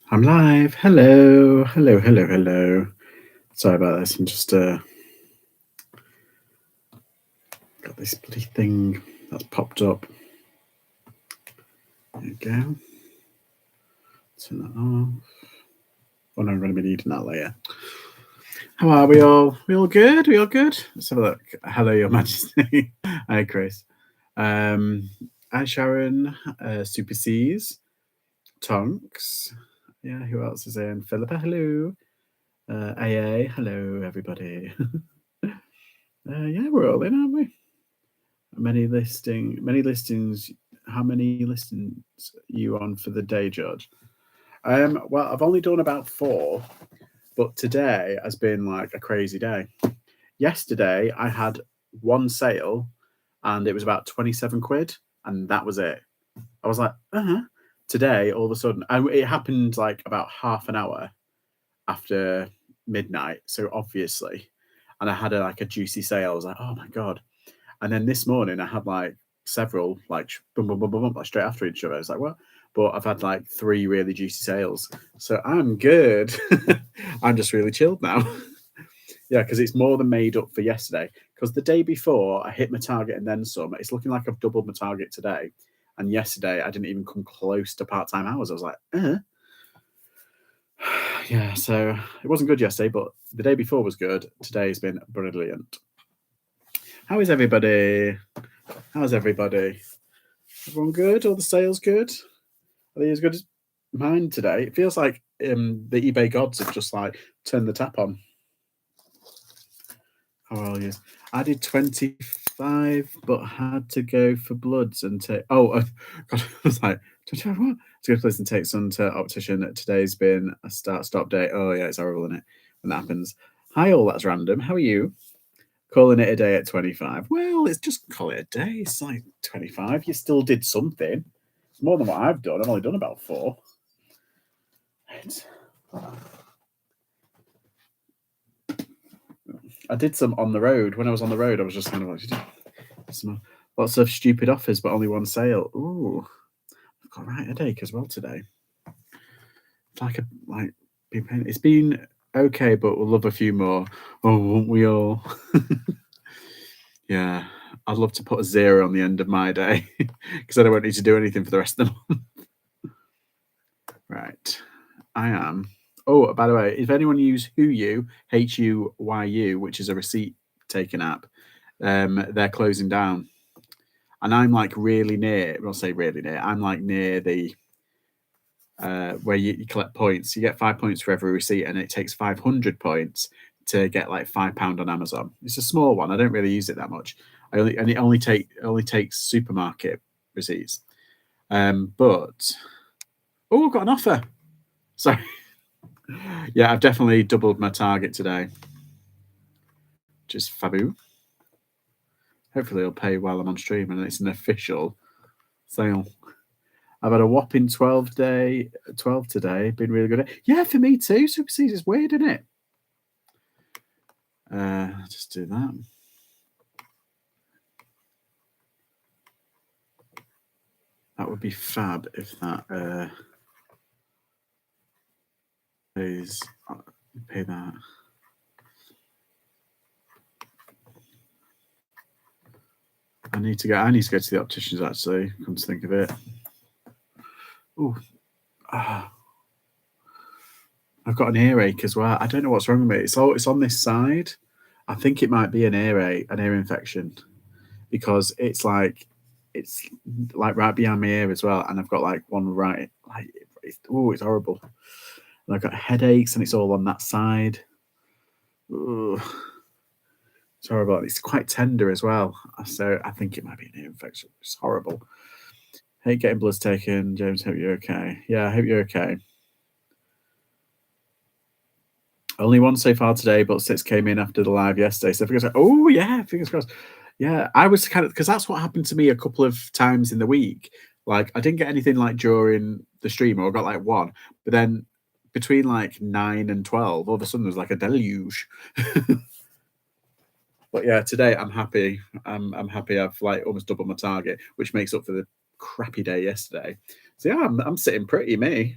I'm live. Hello, hello, hello, hello. Sorry about this. I'm just got this bloody thing that's popped up. There you go. Turn that off. Oh no, I'm going to be needing that later. How are we all? We all good? We all good? Let's have a look. Hello, Your Majesty. Hi, Chris. Hi, Sharon. Super C's. Tonks. Yeah, who else is in? Philippa, hello. AA, hello, everybody. Yeah, we're all in, aren't we? Many listings. How many listings are you on for the day, George? Well, I've only done about 4, but today has been like a crazy day. Yesterday, I had one sale, and it was about 27 quid, and that was it. I was like, Today, all of a sudden, and it happened like about half an hour after midnight. So obviously, and I had like a juicy sale. I was like, oh my god. And then this morning I had like several like boom, boom, boom, boom, boom, like straight after each other. I was like, what? But I've had like 3 really juicy sales. So I'm good. I'm just really chilled now. Yeah, because it's more than made up for yesterday. Because the day before I hit my target and then some. It's looking like I've doubled my target today. And yesterday I didn't even come close to part-time hours. I was like, Yeah, so it wasn't good yesterday, but the day before was good. Today's been brilliant. How is everybody? How's everybody? Everyone good? All the sales good? Are they as good as mine today? It feels like the eBay gods have just like turned the tap on. How are you? I did 25, but had to go for bloods and take. God, I was like, what? To go to place and take some to optician. Today's been a start-stop day. Oh yeah, it's horrible, isn't it? When that happens. Hi, all. That's random. How are you? Calling it a day at 25. Well, it's just call it a day. It's like 25. You still did something. It's more than what I've done. I've only done about 4. I did some on the road. When I was on the road, I was just kind of like, lots of stupid offers, but only one sale. Ooh, I've got a right headache as well today. It's it's been okay, but we'll love a few more. Oh, won't we all? Yeah, I'd love to put a 0 on the end of my day because I don't need to do anything for the rest of the month. Right, I am. Oh, by the way, if anyone use HuYu, HUYU, which is a receipt taking app, they're closing down, and I'm like really near. I'll say really near. I'm like near the where you collect points. You get 5 points for every receipt, and it takes 500 points to get like £5 on Amazon. It's a small one. I don't really use it that much. It only takes supermarket receipts. But I've got an offer. Sorry. Yeah, I've definitely doubled my target today. Just fabu. Hopefully it'll pay while I'm on stream and it's an official sale. I've had a whopping 12 today. Been really good. Yeah, for me too. Super Seas is weird, isn't it? Just do that. That would be fab if that pays. Pay that. I need to go to the opticians actually. Come to think of it. Oh, I've got an earache as well. I don't know what's wrong with me. It's on this side. I think it might be an ear infection, because it's like right behind my ear as well, and I've got like one right it's horrible. And I've got headaches, and it's all on that side. Ooh. It's horrible. It's quite tender as well, so I think it might be an ear infection. It's horrible. Hate getting bloods taken. James, hope you're okay. Yeah, I hope you're okay. Only one so far today, but 6 came in after the live yesterday. So fingers crossed. Oh yeah, fingers crossed. Yeah, I was kind of, because that's what happened to me a couple of times in the week. Like I didn't get anything like during the stream, or I got like 1, but then between like 9 and 12, all of a sudden there was like a deluge. But yeah, today I'm happy. I'm happy. I've like almost doubled my target, which makes up for the crappy day yesterday. So yeah, I'm sitting pretty, me.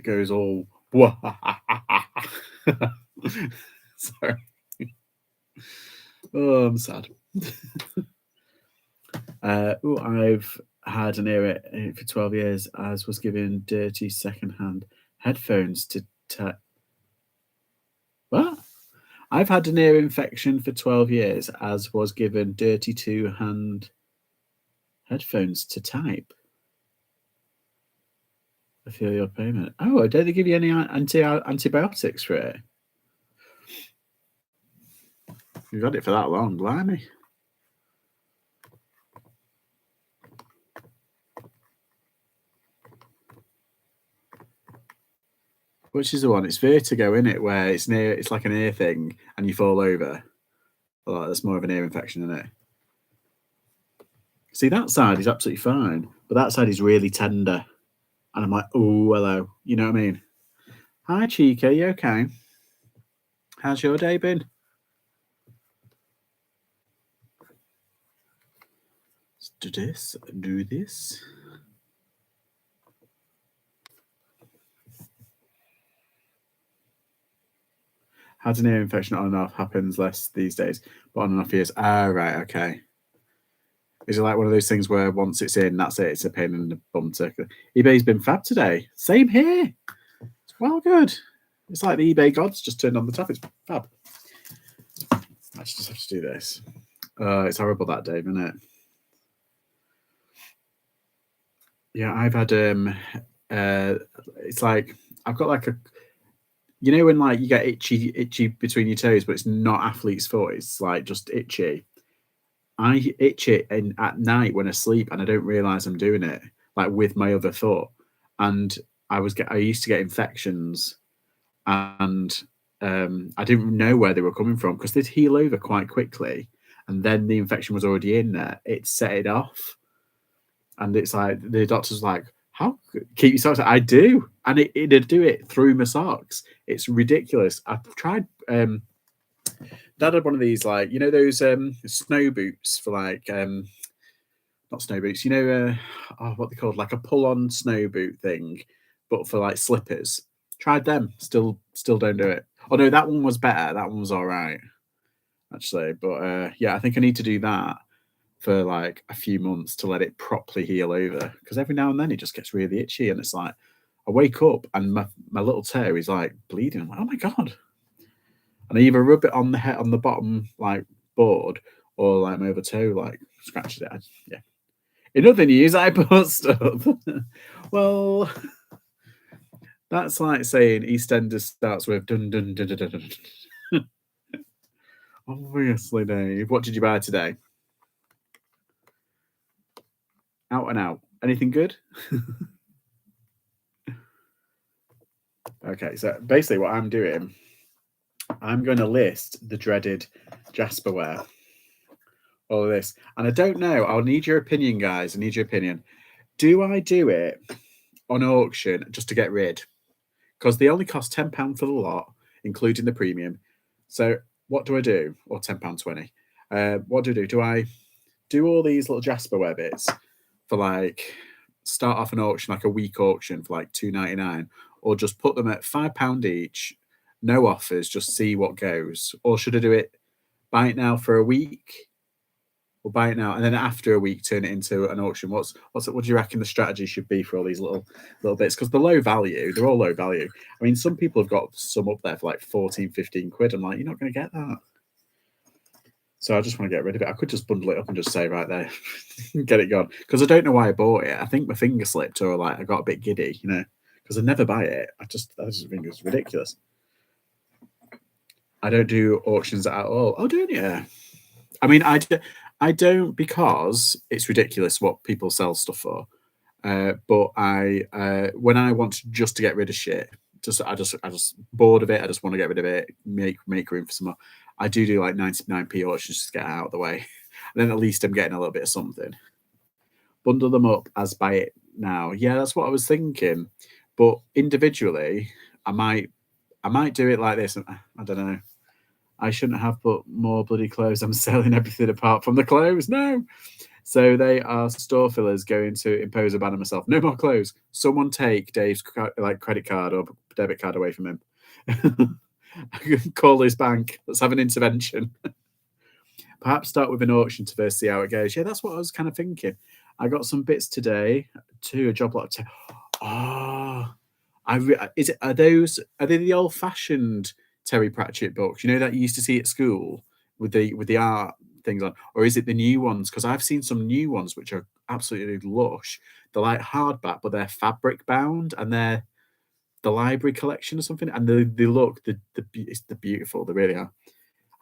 goes all sorry. Oh, I'm sad. I've had an ear for 12 years, as was given dirty second-hand headphones to what? I've had an ear infection for 12 years, as was given dirty two-hand headphones to type. I feel your payment. Oh, don't they give you any antibiotics for it? You've had it for that long, blimey. Which is the one? It's vertigo, isn't it? Where it's like an ear thing, and you fall over. Oh, that's more of an ear infection, isn't it? See, that side is absolutely fine, but that side is really tender. And I'm like, oh, hello. You know what I mean? Hi, Chica. You okay? How's your day been? Let's do this. Had an ear infection on and off, happens less these days, but on and off years. Ah, right, okay. Is it like one of those things where once it's in, that's it? It's a pain in the bum to... eBay's been fab today. Same here. It's well good. It's like the eBay gods just turned on the tap. It's fab. I just have to do this. It's horrible that day, isn't it? Yeah, I've had it's like I've got like a, you know, when like you get itchy between your toes, but it's not athlete's foot. It's like just itchy. I itch it at night when I sleep, and I don't realize I'm doing it, like with my other foot. And I used to get infections, and I didn't know where they were coming from because they'd heal over quite quickly, and then the infection was already in there. It set it off, and it's like the doctor's like, "How keep your socks?" I do, and it'd do it through my socks. It's ridiculous. I've tried. Dad had one of these, like, you know, those snow boots for like not snow boots, you know, what they called, like a pull-on snow boot thing, but for like slippers. Tried them, still don't do it. Oh no, that one was better. That one was all right, actually. But yeah, I think I need to do that for like a few months to let it properly heal over. Because every now and then it just gets really itchy, and it's like I wake up and my little toe is like bleeding. I'm like, oh my god. And I either rub it on the head on the bottom like board, or like my other toe like scratches it. Yeah. In other news, I bought stuff. Well, that's like saying EastEnders starts with dun dun dun dun dun dun. Obviously, Dave. What did you buy today? Out and out. Anything good? Okay, so basically what I'm doing, I'm going to list the dreaded Jasperware. All of this. And I don't know. I'll need your opinion, guys. I need your opinion. Do I do it on auction just to get rid? Because they only cost £10 for the lot, including the premium. So what do I do? Or £10.20. What do I do? Do I do all these little Jasperware bits for like start off an auction, like a week auction for like £2.99, or just put them at £5 each, no offers, just see what goes? Or should I do it, buy it now for a week? We'll buy it now, and then after a week, turn it into an auction. What do you reckon the strategy should be for all these little bits? Because they're low value. They're all low value. I mean, some people have got some up there for like 14, 15 quid. I'm like, you're not going to get that. So I just want to get rid of it. I could just bundle it up and just say right there, get it gone. Because I don't know why I bought it. I think my finger slipped, or like I got a bit giddy, you know. Because I never buy it. I just think it's ridiculous. I don't do auctions at all. Oh, don't you? I mean, I don't, because it's ridiculous what people sell stuff for. But I when I want just to get rid of shit, I just bored of it. I just want to get rid of it. Make room for some more. I do like 99p auctions just to get out of the way, and then at least I'm getting a little bit of something. Bundle them up as buy it now. Yeah, that's what I was thinking. But individually, I might do it like this. I don't know. I shouldn't have put more bloody clothes. I'm selling everything apart from the clothes. No. So they are store fillers going to impose a ban on myself. No more clothes. Someone take Dave's credit card or debit card away from him. I can call his bank. Let's have an intervention. Perhaps start with an auction to first see how it goes. Yeah, that's what I was kind of thinking. I got some bits today to a job lot. Oh, are they the old fashioned Terry Pratchett books? You know that you used to see at school with the art things on, or is it the new ones? Because I've seen some new ones which are absolutely lush. They're like hardback, but they're fabric bound, and they're the library collection or something. And they look they're beautiful. They really are.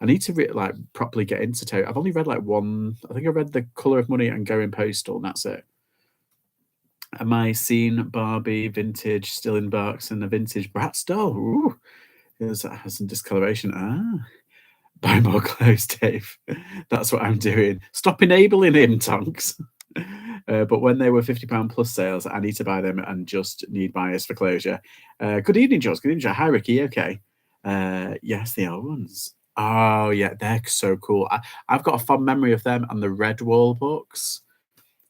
I need to properly get into Terry. I've only read like one. I think I read The Colour of Money and Going Postal, and that's it. Am I seeing Barbie vintage still in Barks and a vintage Bratz doll? Ooh, has some discoloration. Buy more clothes, Dave. That's what I'm doing. Stop enabling him, Tonks. But when they were £50 plus sales, I need to buy them and just need buyers for closure. Good evening, Jules. Good evening, Joe. Hi, Ricky. Okay. Yes, they are ones. Oh, yeah, they're so cool. I've got a fond memory of them and the Redwall books.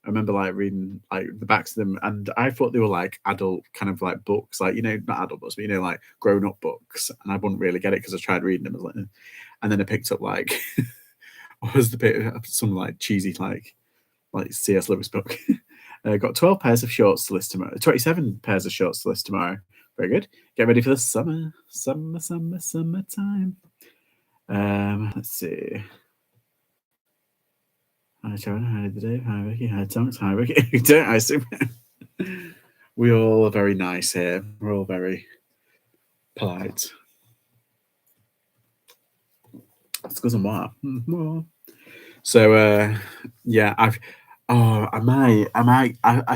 I remember reading the backs of them, and I thought they were like adult kind of like books, not adult books, but like grown up books. And I wouldn't really get it because I tried reading them, and then I picked up what was the bit some cheesy C.S. Lewis book. Got 12 pairs of shorts to list tomorrow. 27 pairs of shorts to list tomorrow. Very good. Get ready for the summertime. Let's see. Hi, Sharon. Hi, Dave. Hi, Ricky. Hi, Tonks. Hi, Ricky. Don't I assume? We all are very nice here. We're all very polite. That's because I'm what? So, yeah, I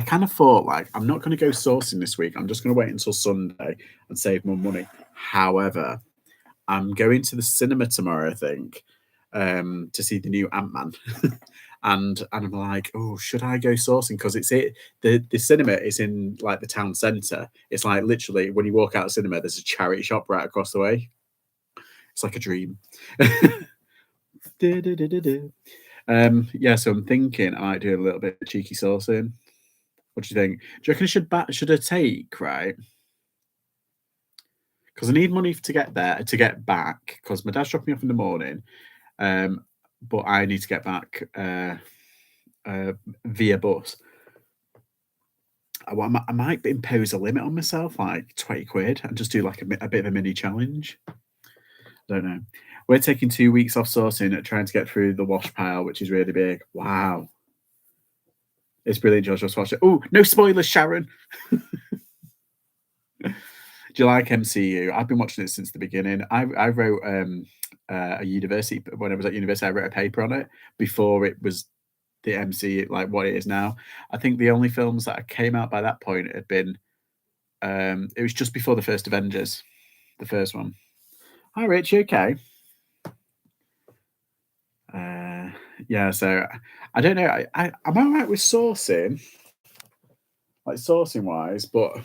kind of thought I'm not going to go sourcing this week. I'm just going to wait until Sunday and save more money. However, I'm going to the cinema tomorrow, I think, to see the new Ant-Man. and I'm like, oh, should I go sourcing? Because the cinema is in the town centre. It's literally when you walk out of cinema, there's a charity shop right across the way. It's like a dream. Yeah, so I'm thinking I might do a little bit of cheeky sourcing. What do you think? Do you reckon should I take, right? Because I need money to get back, because my dad's dropping me off in the morning. But I need to get back via bus. I might impose a limit on myself, like 20 quid, and just do a bit of a mini challenge. Don't know. We're taking 2 weeks off sourcing and trying to get through the wash pile, which is really big. Wow. It's brilliant, George. Just watch it. Oh, no spoilers, Sharon. Do you like MCU? I've been watching it since the beginning. I wrote a university, when I was at university, I wrote a paper on it before it was the MCU, what it is now. I think the only films that came out by that point had been, it was just before the first Avengers, the first one. Hi, Rich, you okay? Yeah, so I don't know. I'm all right with sourcing, sourcing wise, but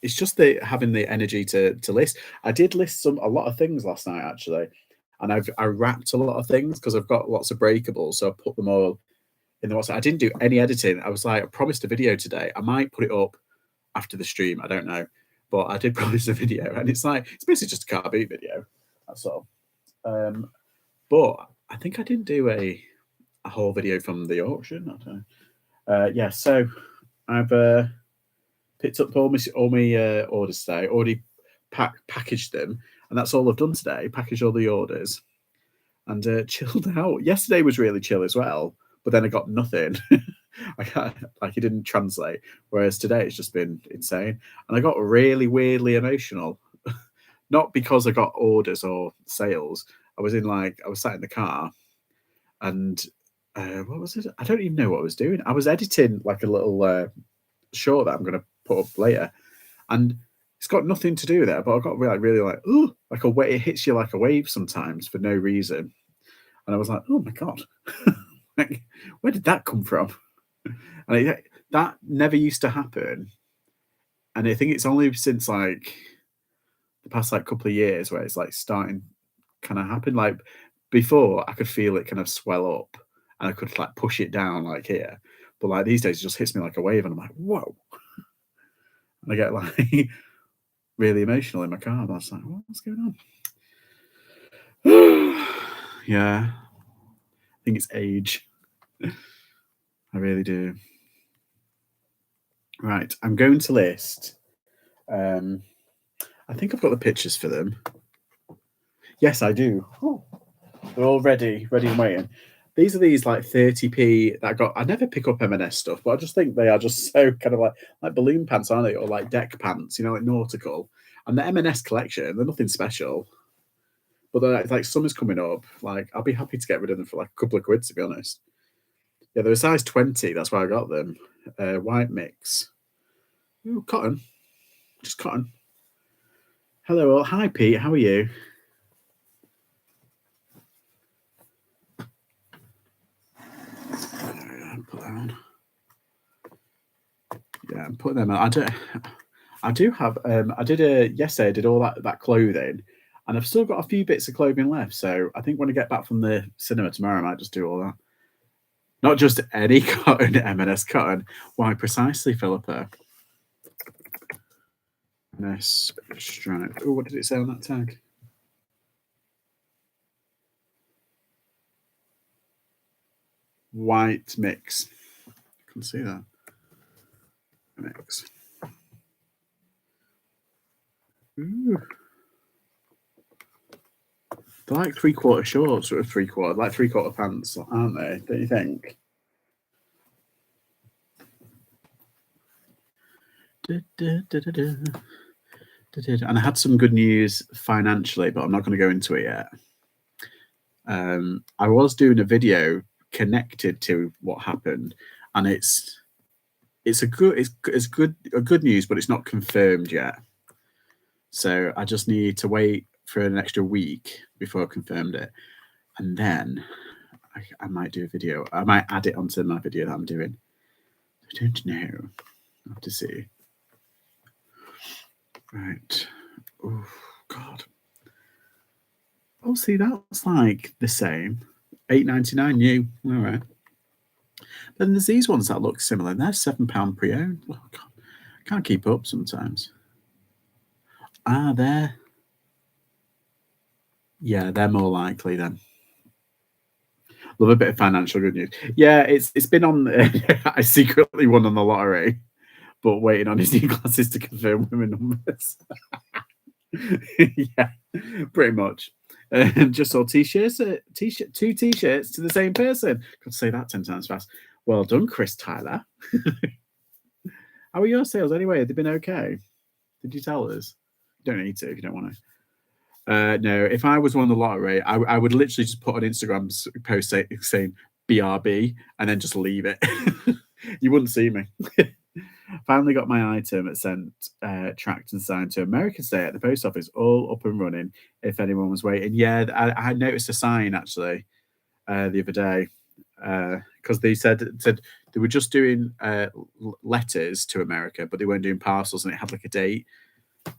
it's just having the energy to list. I did list a lot of things last night actually, and I wrapped a lot of things because I've got lots of breakables, so I put them all in the WhatsApp. I didn't do any editing. I was I promised a video today. I might put it up after the stream. I don't know, but I did promise a video, and it's basically just a car boot video. That's all. But I think I didn't do a whole video from the auction. I don't know. Yeah, so I've picked up all my orders today. Already packaged them, and that's all I've done today. Packaged all the orders and chilled out. Yesterday was really chill as well, but then I got nothing. It didn't translate. Whereas today it's just been insane, and I got really weirdly emotional. Not because I got orders or sales. I was sat in the car, and what was it? I don't even know what I was doing. I was editing a little short that I'm going to put up later, and it's got nothing to do with it. But I got really ooh, a way. It hits you like a wave sometimes for no reason, and I was like, oh my god, where did that come from? And that never used to happen, and I think it's only since the past couple of years where it's starting kind of happen. Before, I could feel it kind of swell up, and I could like push it down like here. But like these days, it just hits me like a wave, and I'm like, whoa. And I get like really emotional in my car. And I was like, what's going on? Yeah, I think it's age. I really do. Right, I'm going to list. I think I've got the pictures for them. Yes, I do. Oh, they're all ready and waiting. These are these like 30p that I got. I never pick up M&S stuff, but I just think they are just so kind of like balloon pants, aren't they? Or like deck pants, like nautical. And the M&S collection, they're nothing special. But they're like summer's coming up. Like I'll be happy to get rid of them for like a couple of quid, to be honest. Yeah, they're a size 20. That's why I got them. White mix. Ooh, cotton. Just cotton. Hello all. Hi Pete, how are you? Put that on. Yeah, I'm putting them on. I do have I did yesterday I did all that clothing, and I've still got a few bits of clothing left. So I think when I get back from the cinema tomorrow, I might just do all that. Not just any cotton, M&S cotton. Why precisely, Philippa? M&S stripe. Oh, what did it say on that tag? White mix. I can see that. Mix. Ooh. They're like 3/4 shorts or 3/4, like 3/4 pants, aren't they? Don't you think? And I had some good news financially, but I'm not going to go into it yet. I was doing a video connected to what happened, and it's good news, but it's not confirmed yet. So I just need to wait for an extra week before I confirmed it, and then I might do a video. I might add it onto my video that I'm doing. I don't know. I have to see. Right. Oh God. Oh, see, that's like the same. £8.99 new. All right. Then there's these ones that look similar. They're £7 pre-owned. Oh, God. Can't keep up sometimes. They're. Yeah, they're more likely then. Love a bit of financial good news. Yeah, it's been on. I secretly won on the lottery, but waiting on his new glasses to confirm women numbers. Yeah, pretty much. Just saw two t-shirts to the same person. Could say that 10 times fast. Well done, Chris Tyler. How are your sales anyway? Have they been okay? Did you tell us? You don't need to if you don't want to. No, if I was won the lottery, I would literally just put an Instagram post saying BRB and then just leave it. You wouldn't see me. Finally got my item sent, tracked and signed to American State at the post office, all up and running. If anyone was waiting, yeah, I noticed a sign actually the other day because they said they were just doing letters to America, but they weren't doing parcels, and it had like a date.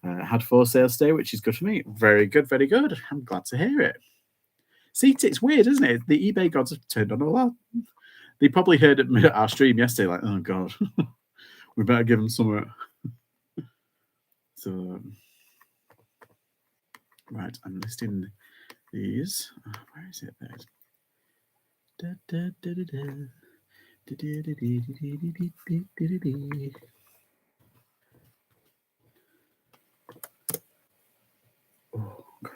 Had for sale today, which is good for me. Very good, very good. I'm glad to hear it. See, it's weird, isn't it? The eBay gods have turned on all that. They probably heard our stream yesterday, like, oh God, we better give them some. So, right, I'm listing these. Where is it? There. Oh God.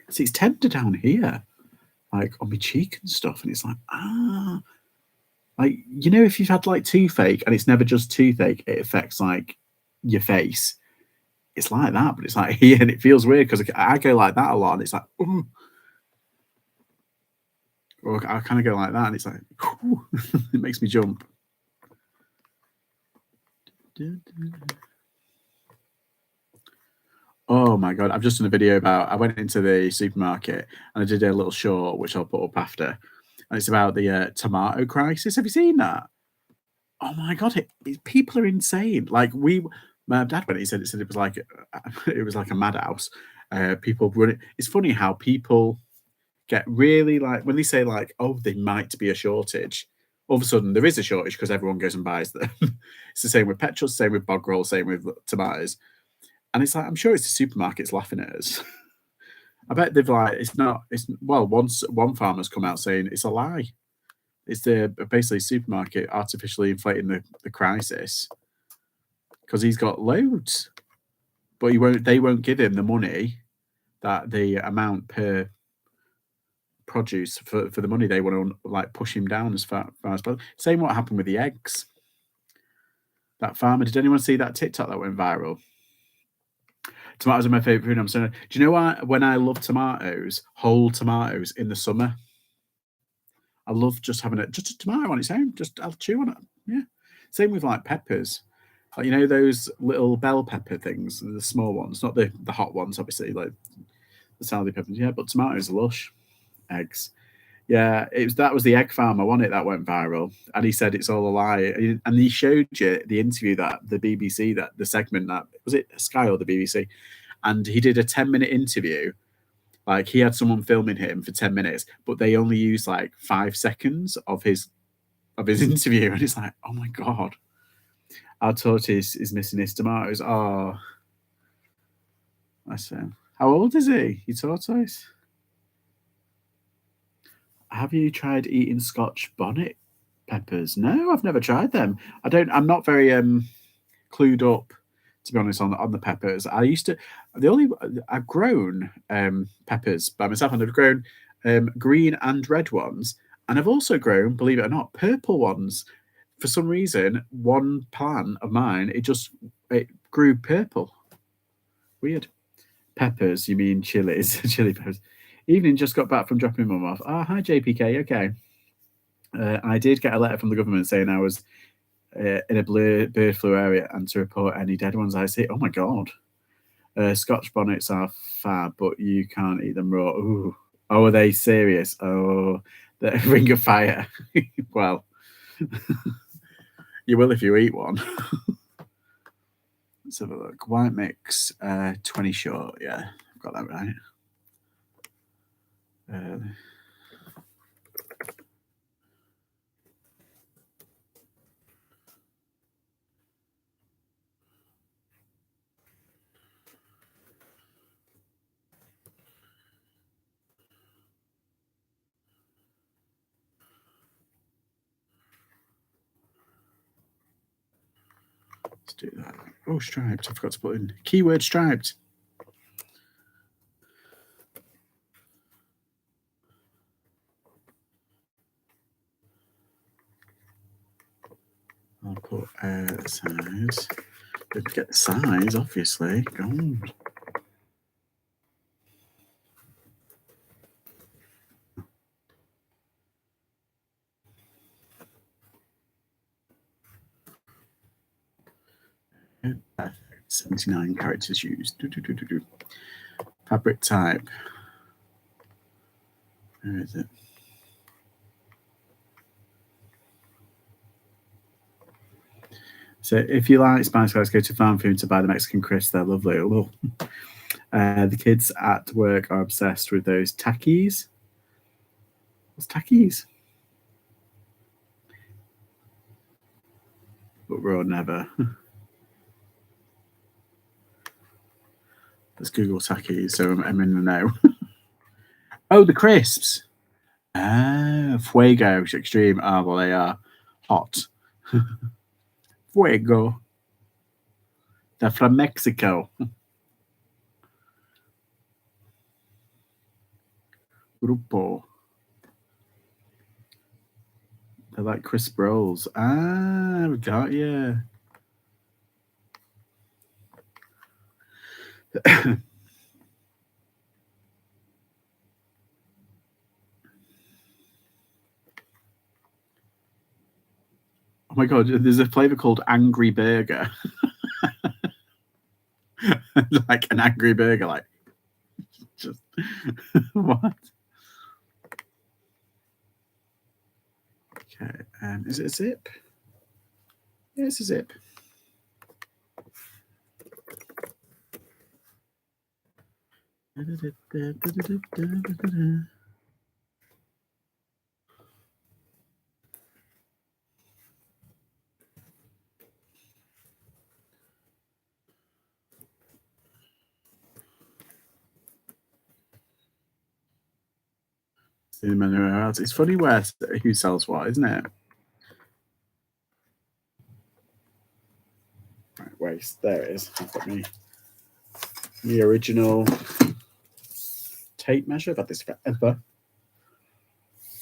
See, it's tender down here, like on my cheek and stuff, and it's like like if you've had like toothache and it's never just toothache, it affects like your face. It's like that, but it's like here, and it feels weird because I go like that a lot, and it's like, ooh. Or I kind of go like that, and it's like, it makes me jump. Oh my God, I've just done a video about, I went into the supermarket and I did a little short, which I'll put up after. And it's about the tomato crisis. Have you seen that? Oh my God, people are insane. Like my dad went, he said it was like a madhouse. People run it. It's funny how people get really like when they say like, oh, there might be a shortage. All of a sudden, there is a shortage because everyone goes and buys them. It's the same with petrol, same with bog roll, same with tomatoes. And it's like, I'm sure it's the supermarkets laughing at us. I bet they've like, it's not, it's well, once one farmer's come out saying it's a lie. It's the basically supermarket artificially inflating the crisis because he's got loads, but they won't give him the money that the amount per produce for the money they want to like push him down as far as possible. Same what happened with the eggs. That farmer, did anyone see that TikTok that went viral? Tomatoes are my favorite food. I'm saying, do you know why? When I love tomatoes, whole tomatoes in the summer, I love just having just a tomato on its own. Just I'll chew on it. Yeah. Same with like peppers. Like, you know those little bell pepper things, the small ones, not the hot ones, obviously, like the salad peppers. Yeah, but tomatoes are lush. Eggs. Yeah, that was the egg farmer, wasn't it? That went viral, and he said it's all a lie. And he showed you the interview that the BBC, that the segment that was it Sky or the BBC, and he did a 10-minute interview. Like he had someone filming him for 10 minutes, but they only used like 5 seconds of his interview, and it's like, oh my god, our tortoise is missing his tomatoes. Oh, that's him. How old is he? Your tortoise? Have you tried eating Scotch bonnet peppers? No, I've never tried them. I'm not very clued up, to be honest, on the peppers. I've grown peppers by myself, and I've grown green and red ones, and I've also grown, believe it or not, purple ones. For some reason, one plant of mine, it grew purple. Weird. Peppers, you mean chilies? Chili peppers. Evening, just got back from dropping mum off. Oh, hi JPK. Okay. I did get a letter from the government saying I was in a bird flu area and to report any dead ones I see. Oh my god. Scotch bonnets are fab, but you can't eat them raw. Ooh. Oh, are they serious? Oh, the ring of fire. Well, you will if you eat one. Let's have a look. White mix, 20 short. Yeah, I've got that right. Let's do that. Oh, striped. I forgot to put in keyword striped. I'll put size. Didn't get the size, obviously. God. Perfect. 79 characters used. Fabric type. Where is it? So if you like Spice Girls, go to Farm Food to buy the Mexican crisps. They're lovely. Oh, the kids at work are obsessed with those Takis. What's Takis? But raw never. Let's Google Takis so I'm in the know. Oh, the crisps. Ah, Fuego Extreme. Ah, well, they are hot. Fuego. They're from Mexico. Grupo. They're like crisp rolls. Ah, we got you. Oh my god, there's a flavor called Angry Burger. Like an angry burger, like just what? Okay, is it a zip? Yeah, it's a zip. It's funny who sells what, isn't it? Right, waste. There it is. I've got the original tape measure. I've had this forever.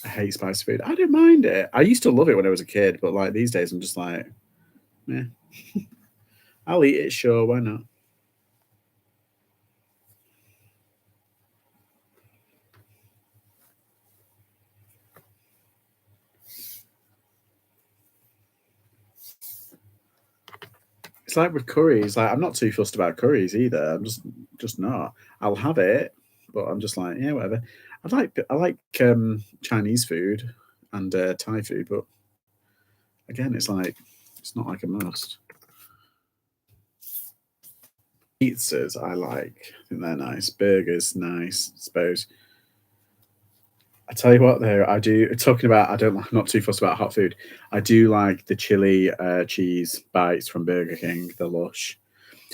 I hate spicy food. I don't mind it. I used to love it when I was a kid, but like these days I'm just like, meh. I'll eat it, sure, why not? It's like with curries. Like I'm not too fussed about curries either. I'm just not. I'll have it, but I'm just like, yeah, whatever. I like Chinese food and Thai food, but again, it's like it's not like a must. Pizzas I like. I think they're nice. Burgers nice. I suppose. I tell you what, though, I do. Talking about, I'm not too fussed about hot food. I do like the chili cheese bites from Burger King, the Lush.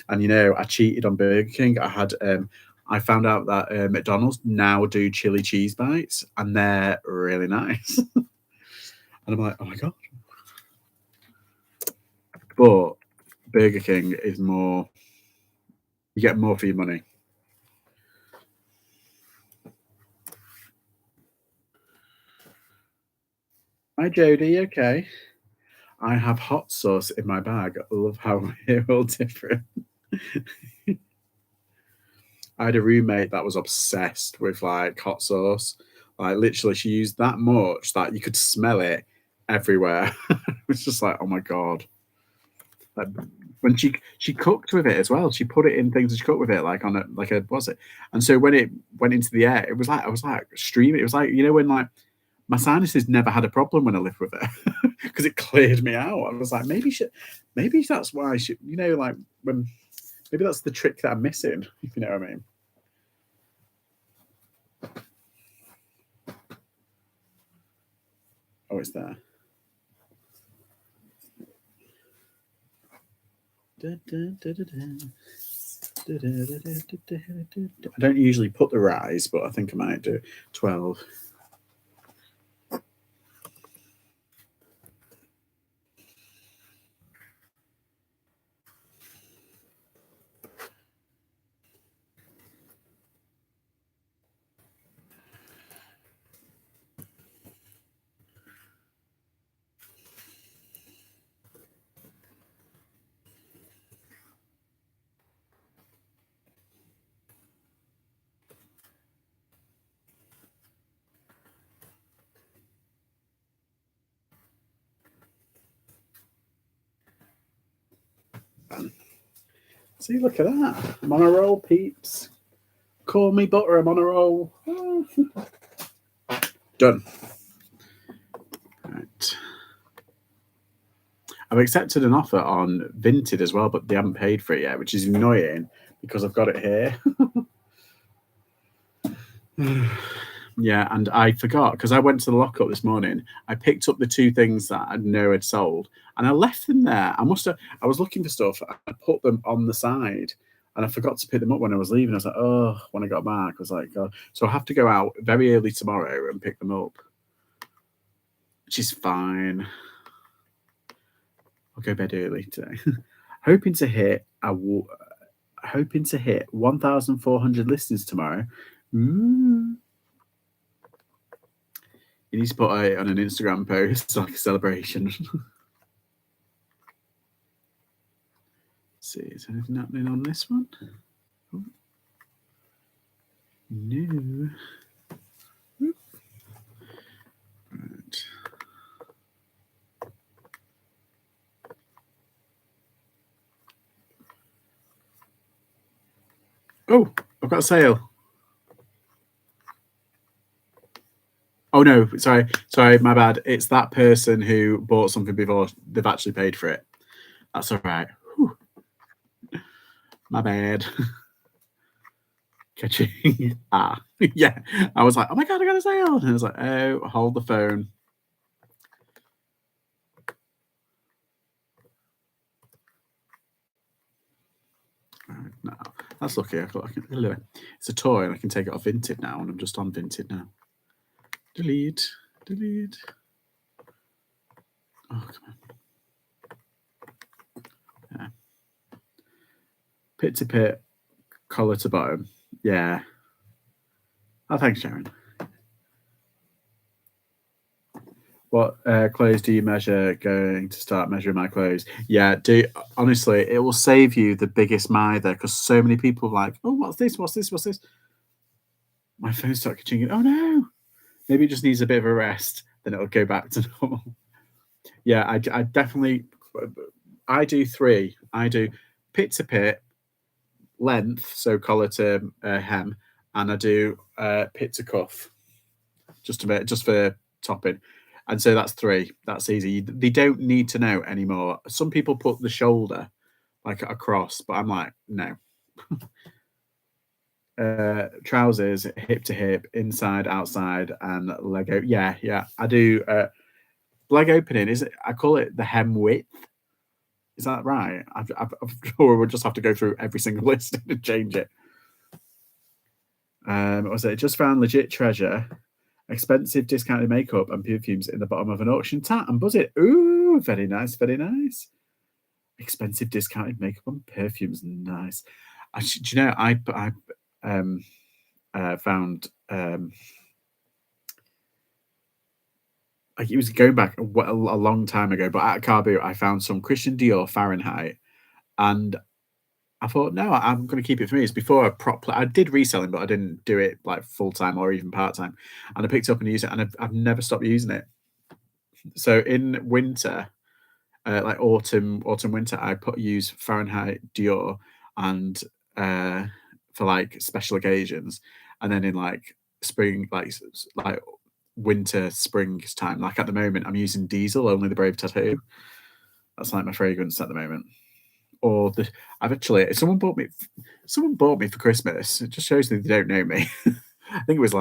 And I cheated on Burger King. I found out that McDonald's now do chili cheese bites, and they're really nice. And I'm like, oh my god! But Burger King is more. You get more for your money. Hi, Jodie. Okay. I have hot sauce in my bag. I love how we're all different. I had a roommate that was obsessed with like hot sauce. Like literally, she used that much that you could smell it everywhere. It was just like, oh my god! Like when she cooked with it as well. She put it in things and she cooked with it like on a what's it? And so when it went into the air, it was like I was like streaming. It was like when like my sinuses never had a problem when I lived with it because it cleared me out. I was like maybe that's why she like when maybe that's the trick that I'm missing. If you know what I mean. Oh, it's there. I don't usually put the rise, but I think I might do 12. See, look at that. I'm on a roll, peeps. Call me butter, I'm on a roll. Done. Right. I've accepted an offer on Vinted as well, but they haven't paid for it yet, which is annoying because I've got it here. Yeah, and I forgot because I went to the lockup this morning. I picked up the two things that I know had sold, and I left them there. I was looking for stuff. I put them on the side, and I forgot to pick them up when I was leaving. I was like, oh, when I got back, I was like, God. So I have to go out very early tomorrow and pick them up, which is fine. I'll go bed early today, hoping to hit 1,400 listeners tomorrow. Mm. You need to put it on an Instagram post like a celebration. See, is anything happening on this one? Oh. No. Right. Oh, I've got a sale. Oh no, sorry, my bad. It's that person who bought something before they've actually paid for it. That's all right. Whew. My bad. Catching. Yeah. I was like, oh my god, I got a sale. And I was like, oh, hold the phone. Right, no, that's lucky. It's a toy, and I can take it off Vinted now, and I'm just on Vinted now. Delete. Oh, come on. Yeah. Pit to pit, collar to bottom. Yeah. Oh, thanks, Sharon. What clothes do you measure? Going to start measuring my clothes. Yeah, honestly, it will save you the biggest mither because so many people are like, oh, what's this? My phone started catching. Oh no, maybe it just needs a bit of a rest. Then it'll go back to normal. Yeah, I definitely. I do 3. I do pit to pit, length, so collar to hem, and I do pit to cuff, just for topping. And so that's 3. That's easy. They don't need to know anymore. Some people put the shoulder like across, but I'm like, no. Trousers, hip to hip, inside, outside, and leg open. Yeah. I do leg opening. Is it? I call it the hem width. Is that right? Or we'll just have to go through every single list and change it. What was it? Just found legit treasure. Expensive discounted makeup and perfumes in the bottom of an auction. Tat and buzz it. Ooh, very nice, very nice. Expensive discounted makeup and perfumes. Nice. Do you know, I found like it was going back a long time ago, but at Car Boot I found some Christian Dior Fahrenheit, and I thought, no, I'm going to keep it for me. It's before I did reselling, but I didn't do it like full time or even part time. And I picked it up and used it, and I've never stopped using it. So in winter, like autumn, winter, I use Fahrenheit Dior, and for like special occasions, and then in like spring, like winter, spring's time. Like at the moment, I'm using Diesel, Only the Brave Tattoo. That's like my fragrance at the moment. Or I've actually someone bought me for Christmas. It just shows that they don't know me. I think it was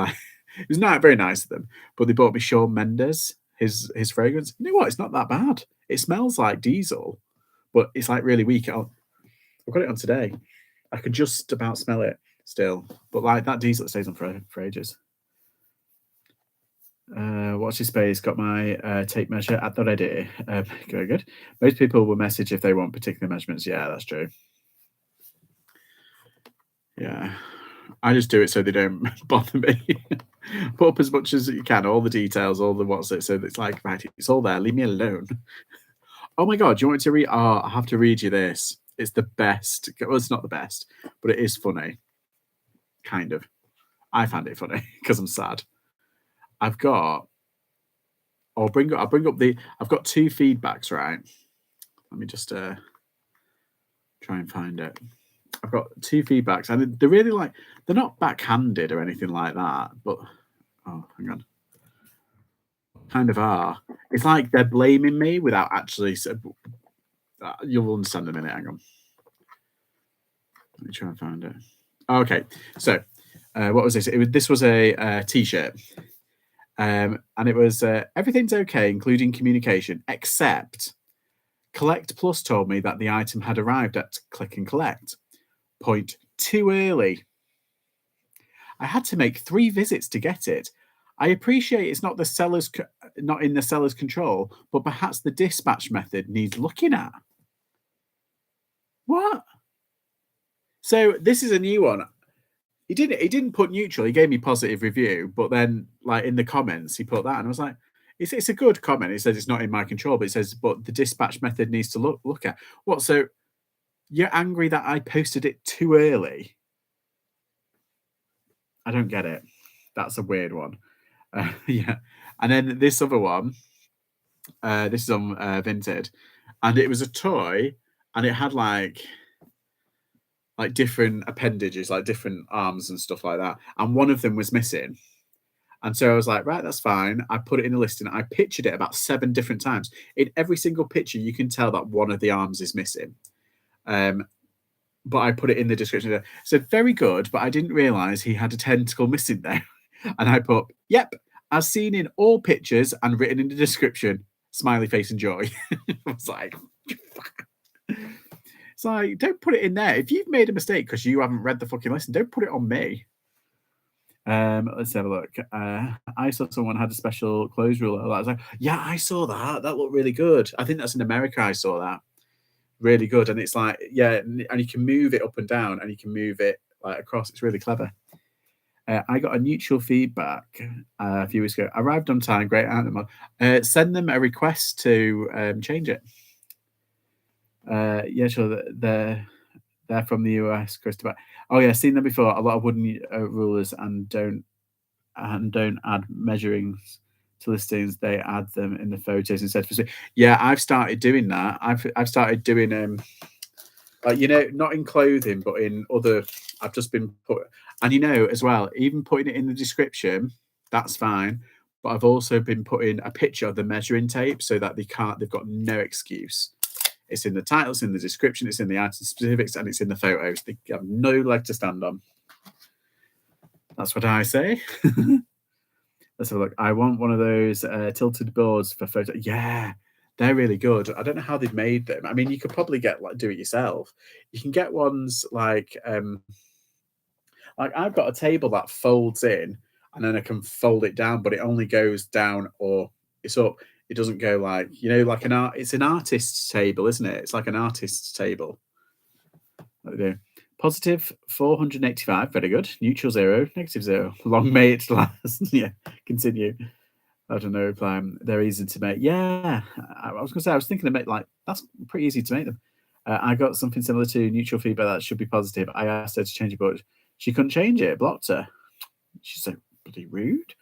not very nice of them, but they bought me Shawn Mendes, his fragrance. You know what? It's not that bad. It smells like Diesel, but it's like really weak. I've got it on today. I can just about smell it still, but like that Diesel, it stays on for ages. Watch your space. Got my tape measure at the ready. Very good. Most people will message if they want particular measurements. Yeah, that's true. Yeah, I just do it so they don't bother me. Put up as much as you can, all the details, all the what's it, so it's like, right, it's all there. Leave me alone. Oh my god, do you want me to read? Oh, I have to read you this. It's the best. Well, it's not the best, but it is funny. Kind of. I found it funny because I'm sad. I've got. I'll bring up the. I've got 2 feedbacks, right? Let me just try and find it. I've got 2 feedbacks, and they're really like, they're not backhanded or anything like that, but oh, hang on, kind of are. It's like they're blaming me without actually. You'll understand in a minute. Hang on. Let me try and find it. Okay, so what was this? This was a T-shirt, and it was everything's okay, including communication, except Collect Plus told me that the item had arrived at Click and Collect. Point, too early. I had to make 3 visits to get it. I appreciate it's not in the seller's control, but perhaps the dispatch method needs looking at. What? So this is a new one. He didn't put neutral. He gave me positive review, but then like in the comments he put that, and I was like, it's a good comment. It says it's not in my control, but it says, but the dispatch method needs to look at. What? So you're angry that I posted it too early? I don't get it. That's a weird one. Yeah. And then this other one, this is on Vinted, and it was a toy, and it had like different appendages, like different arms and stuff like that. And one of them was missing. And so I was like, right, that's fine. I put it in a listing. I pictured it about 7 different times. In every single picture, you can tell that one of the arms is missing. But I put it in the description there. So very good, but I didn't realize he had a tentacle missing there. And I put, yep, as seen in all pictures and written in the description, smiley face and joy. I was like, it's like, don't put it in there. If you've made a mistake because you haven't read the fucking listing, don't put it on me. Let's have a look. I saw someone had a special clothes ruler. I was like, yeah, I saw that. That looked really good. I think that's in America. I saw that. Really good. And it's like, yeah, and you can move it up and down and you can move it like across. It's really clever. I got a neutral feedback a few weeks ago. Arrived on time, great animal. Send them a request to change it. Yeah, sure. They're from the US, Christopher. Oh yeah, seen them before. A lot of wooden rulers and don't add measurings to listings. They add them in the photos instead. Yeah, I've started doing that. I've started doing like, you know, not in clothing, but in other. I've just been put, and you know as well, even putting it in the description, that's fine. But I've also been putting a picture of the measuring tape so that they've got no excuse. It's in the title, it's in the description, it's in the item specifics, and it's in the photos. They have no leg to stand on. That's what I say. Let's have a look. I want one of those tilted boards for photo. Yeah, they're really good. I don't know how they've made them. I mean, you could probably get like do it yourself. You can get ones like I've got a table that folds in and then I can fold it down, but it only goes down or it's up. It doesn't go like, you know, like it's an artist's table, isn't it? It's like an artist's table. What do we do? Positive 485, very good. Neutral 0, negative 0. Long may it last. Yeah, continue. I don't know, reply. They're easy to make. Yeah, I was going to say, I was thinking of make like, that's pretty easy to make them. I got something similar to neutral feedback that should be positive. I asked her to change it, but she couldn't change it. Blocked her. She's so bloody rude.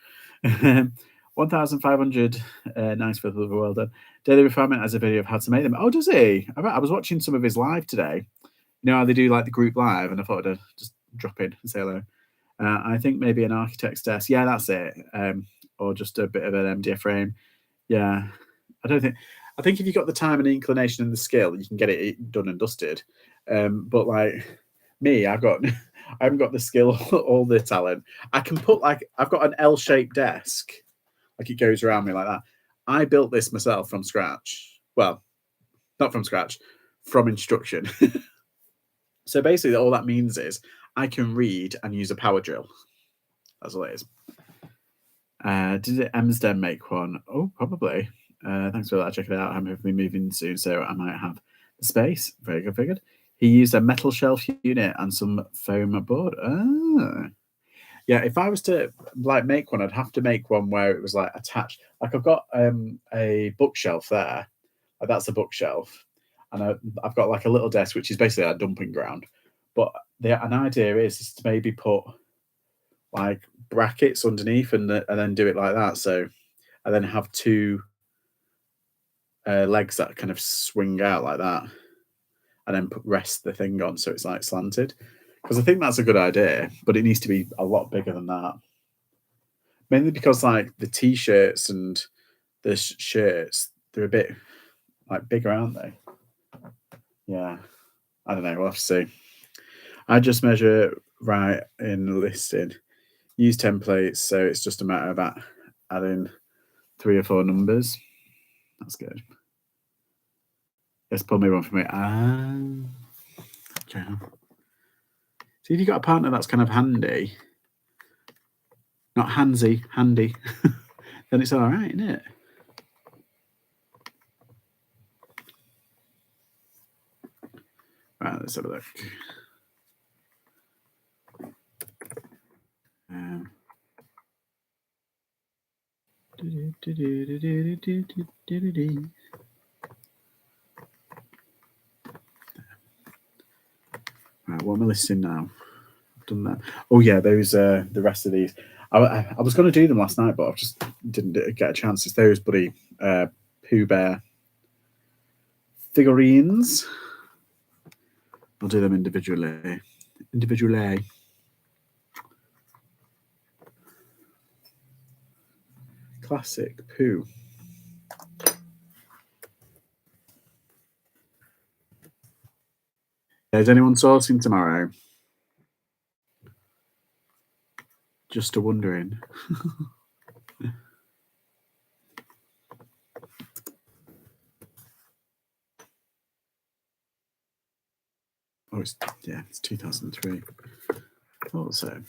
1,500 nice for the well done. Daily Refinement has a video of how to make them. Oh, does he? I was watching some of his live today. You know how they do like the group live, and I thought I'd just drop in and say hello. I think maybe an architect's desk. Yeah, that's it. Or just a bit of an MDF frame. Yeah, I think if you've got the time and the inclination and the skill, you can get it done and dusted. But like me, I haven't got the skill or the talent. I can put like I've got an L-shaped desk, like it goes around me like that. I built this myself from scratch. Well, not from scratch, from instruction. So basically, all that means is I can read and use a power drill. That's all it is. Did Emsden make one? Oh, probably. Thanks for that. Check it out. I'm hopefully moving soon, so I might have the space. Very good, very good. He used a metal shelf unit and some foam board. Ah. Yeah, if I was to like make one, I'd have to make one where it was like attached. Like I've got a bookshelf there. Like that's a bookshelf, and I've got like a little desk, which is basically a dumping ground. But an idea is to maybe put like brackets underneath and then do it like that. So I then have two legs that kind of swing out like that, and then rest the thing on so it's like slanted. Because I think that's a good idea, but it needs to be a lot bigger than that. Mainly because like the t-shirts and the shirts, they're a bit like bigger, aren't they? Yeah, I don't know. We'll have to see. I just measure right in listing. Use templates, so it's just a matter of adding 3 or 4 numbers. That's good. Let's pull me one for me. Okay. See if you got a partner that's kind of handy, not handsy, handy, then it's all right, isn't it? Right, let's have a look. Right, what am I listing now? I've done that. Oh yeah, those the rest of these. I was going to do them last night, but I just didn't get a chance. It's those bloody Pooh Bear figurines. I'll do them individually. Classic Pooh. Is anyone sourcing tomorrow? Just a wondering. Oh, it's 2003. Thought so.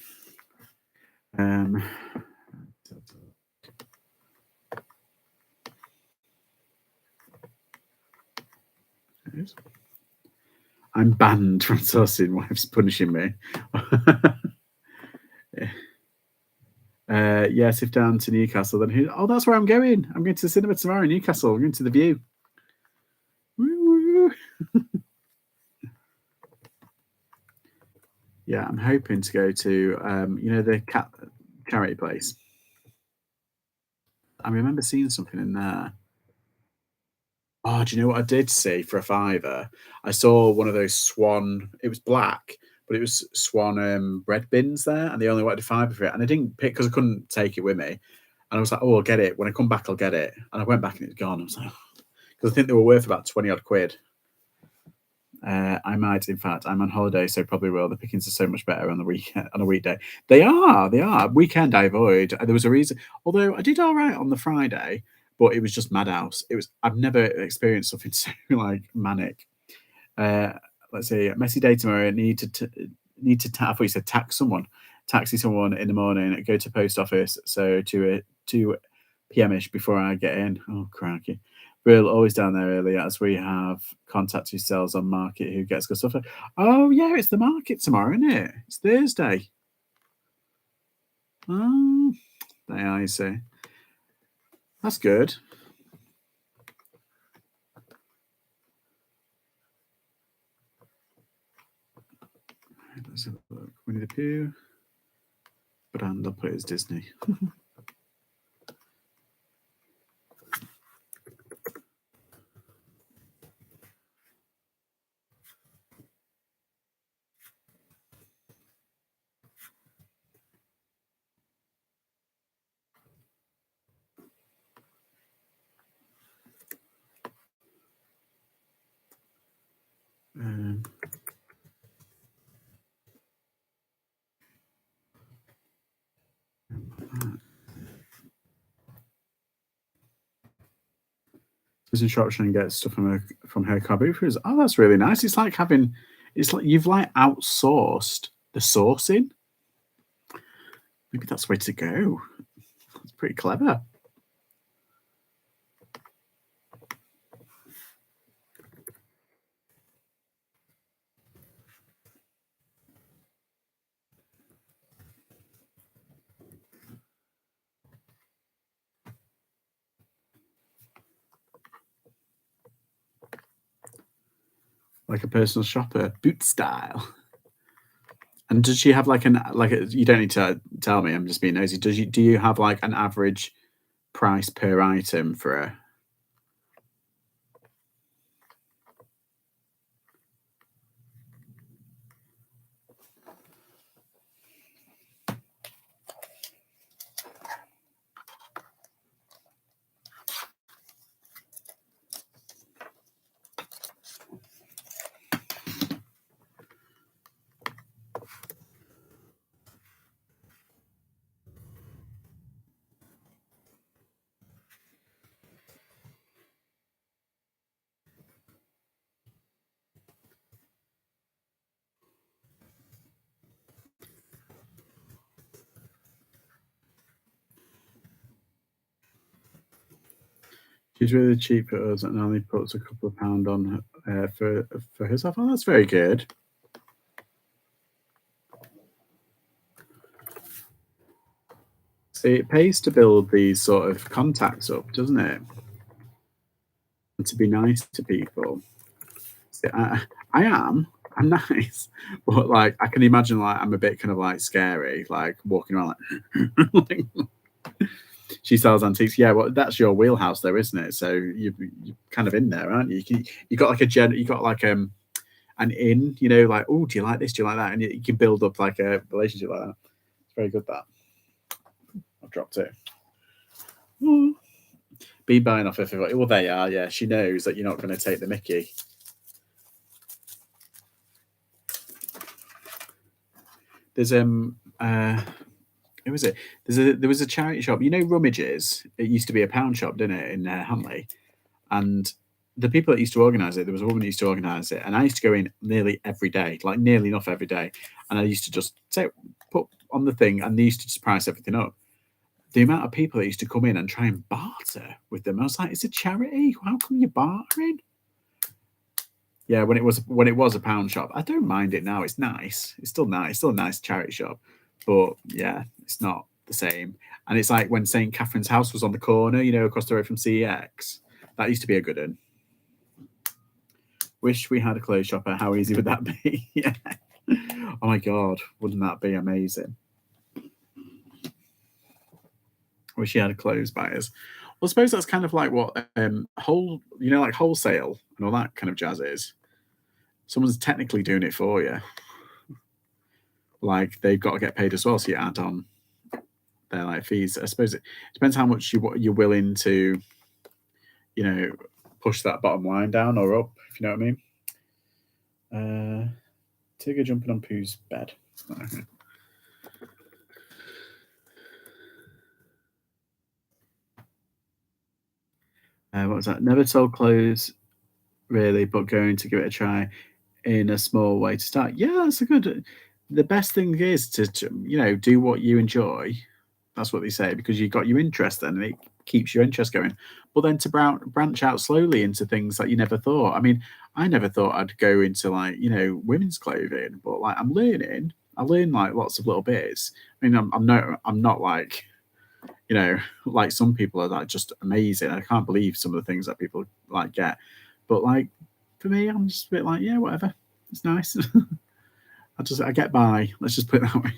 I'm banned from sourcing. Wife's punishing me. Yes, if down to Newcastle, then who? Oh, that's where I'm going. I'm going to the cinema tomorrow in Newcastle. I'm going to the View. Woo. Yeah, I'm hoping to go to the cat charity place. I remember seeing something in there. Oh, do you know what I did see for a fiver? I saw one of those Swan. It was black, but it was Swan bread bins there, and they only wanted a fiver for it. And I didn't pick because I couldn't take it with me. And I was like, "Oh, I'll get it when I come back. I'll get it." And I went back and it was gone. I was like, because I think they were worth about 20 odd quid. I might, in fact, I'm on holiday, so probably will. The pickings are so much better on the weekend, on a weekday. They are. Weekend I avoid. There was a reason, although I did all right on the Friday, but it was just madhouse. I've never experienced something so like manic. Let's see, messy day tomorrow. I thought you said taxi someone in the morning. Go to post office, so to 2 p.m.ish before I get in. Oh cracky. We're always down there early as we have contact who sells on market who gets good stuff. Oh yeah, it's the market tomorrow, isn't it? It's Thursday. Oh, there I see. That's good. Let's have a look. Winnie the Pooh. Brand, I'll put it as Disney. In Shropshire and get stuff from her car boofers. Oh, that's really nice. It's like you've like outsourced the sourcing. Maybe that's the way to go. It's pretty clever. Like a personal shopper, boot style. And does she have you don't need to tell me, I'm just being nosy. Do you have like an average price per item for her? She's really cheap at us and only puts a couple of pound on for herself. Oh, that's very good. See, it pays to build these sort of contacts up, doesn't it? And to be nice to people. See, I'm nice, but like I can imagine like I'm a bit kind of like scary, like walking around like. She sells antiques. Yeah, well, that's your wheelhouse, though, isn't it? So you're kind of in there, aren't you? You got like you got like an in, like, oh, do you like this? Do you like that? And you can build up like a relationship like that. It's very good. That I've dropped it. Ooh. Be buying off everybody. Well, they are. Yeah, she knows that you're not going to take the Mickey. There's who was it? There was a charity shop. Rummages. It used to be a pound shop, didn't it, in Huntley? And the people that used to organise it, there was a woman who used to organise it, and I used to go in nearly every day, like nearly enough every day. And I used to just say, put on the thing, and they used to just price everything up. The amount of people that used to come in and try and barter with them, I was like, it's a charity. How come you're bartering? Yeah, when it was a pound shop, I don't mind it now. It's nice. It's still nice. It's still a nice charity shop, but yeah, it's not the same. And it's like when St. Catherine's House was on the corner, across the road from CEX. That used to be a good one. Wish we had a clothes shopper. How easy would that be? Yeah. Oh my God, wouldn't that be amazing? Wish you had clothes buyers. Well, I suppose that's kind of like what like wholesale and all that kind of jazz is. Someone's technically doing it for you. Like they've got to get paid as well, so you add on their like fees. I suppose it depends how much you're willing to, push that bottom line down or up, if you know what I mean. Tigger jumping on Pooh's bed. Okay. What was that? Never sold clothes, really, but going to give it a try in a small way to start. Yeah, that's a good. The best thing is to do what you enjoy. That's what they say, because you got your interest then, and it keeps your interest going. But then to branch out slowly into things that you never thought. I mean, I never thought I'd go into like women's clothing, but like I'm learning. I learn like lots of little bits. I mean, I'm not like like some people are like just amazing. I can't believe some of the things that people like get. But like for me, I'm just a bit like, yeah, whatever. It's nice. I get by. Let's just put it that way.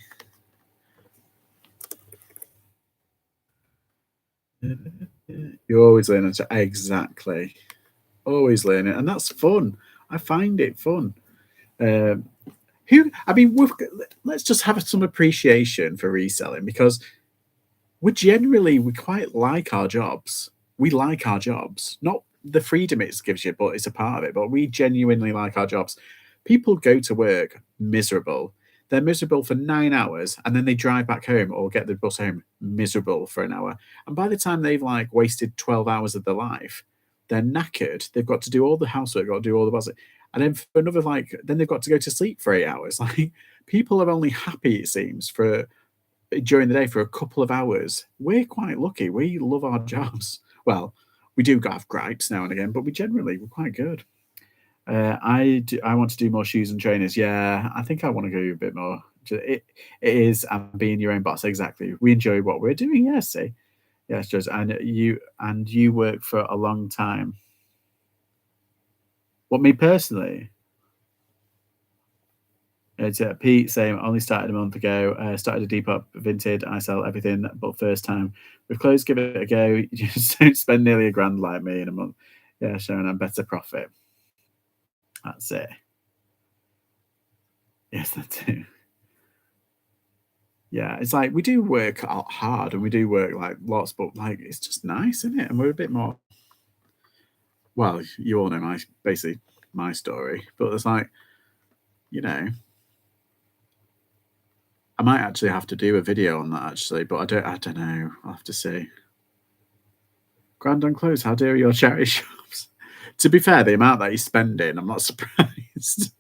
You're always learning. Exactly. Always learning, and that's fun. I find it fun. Let's just have some appreciation for reselling, because we quite like our jobs. We like our jobs, not the freedom it gives you, but it's a part of it. But we genuinely like our jobs. People go to work miserable. They're miserable for 9 hours, and then they drive back home or get the bus home miserable for an hour. And by the time they've like wasted 12 hours of their life, they're knackered. They've got to do all the housework, got to do all the buzzing. And then for another then they've got to go to sleep for 8 hours. Like people are only happy, it seems, for during the day for a couple of hours. We're quite lucky. We love our jobs. Well, we do have gripes now and again, but we're quite good. I want to do more shoes and trainers. Yeah, I think I want to go a bit more. It is being your own boss. Exactly. We enjoy what we're doing. Yes, see. Yes, Joyce. And you work for a long time. What, me personally? It's Pete saying, only started a month ago. Started a depop vinted. I sell everything but first time. With clothes, give it a go. You just don't spend nearly $1,000 like me in a month. Yeah, showing a better profit. That's it. Yes, that's it. Yeah, it's like we do work hard and we do work like lots, but like it's just nice, isn't it? And we're a bit more. Well, you all know basically my story, but it's like, I might actually have to do a video on that actually, but I don't know. I'll have to see. Grand on clothes. How dare your charity shops? To be fair, the amount that he's spending, I'm not surprised.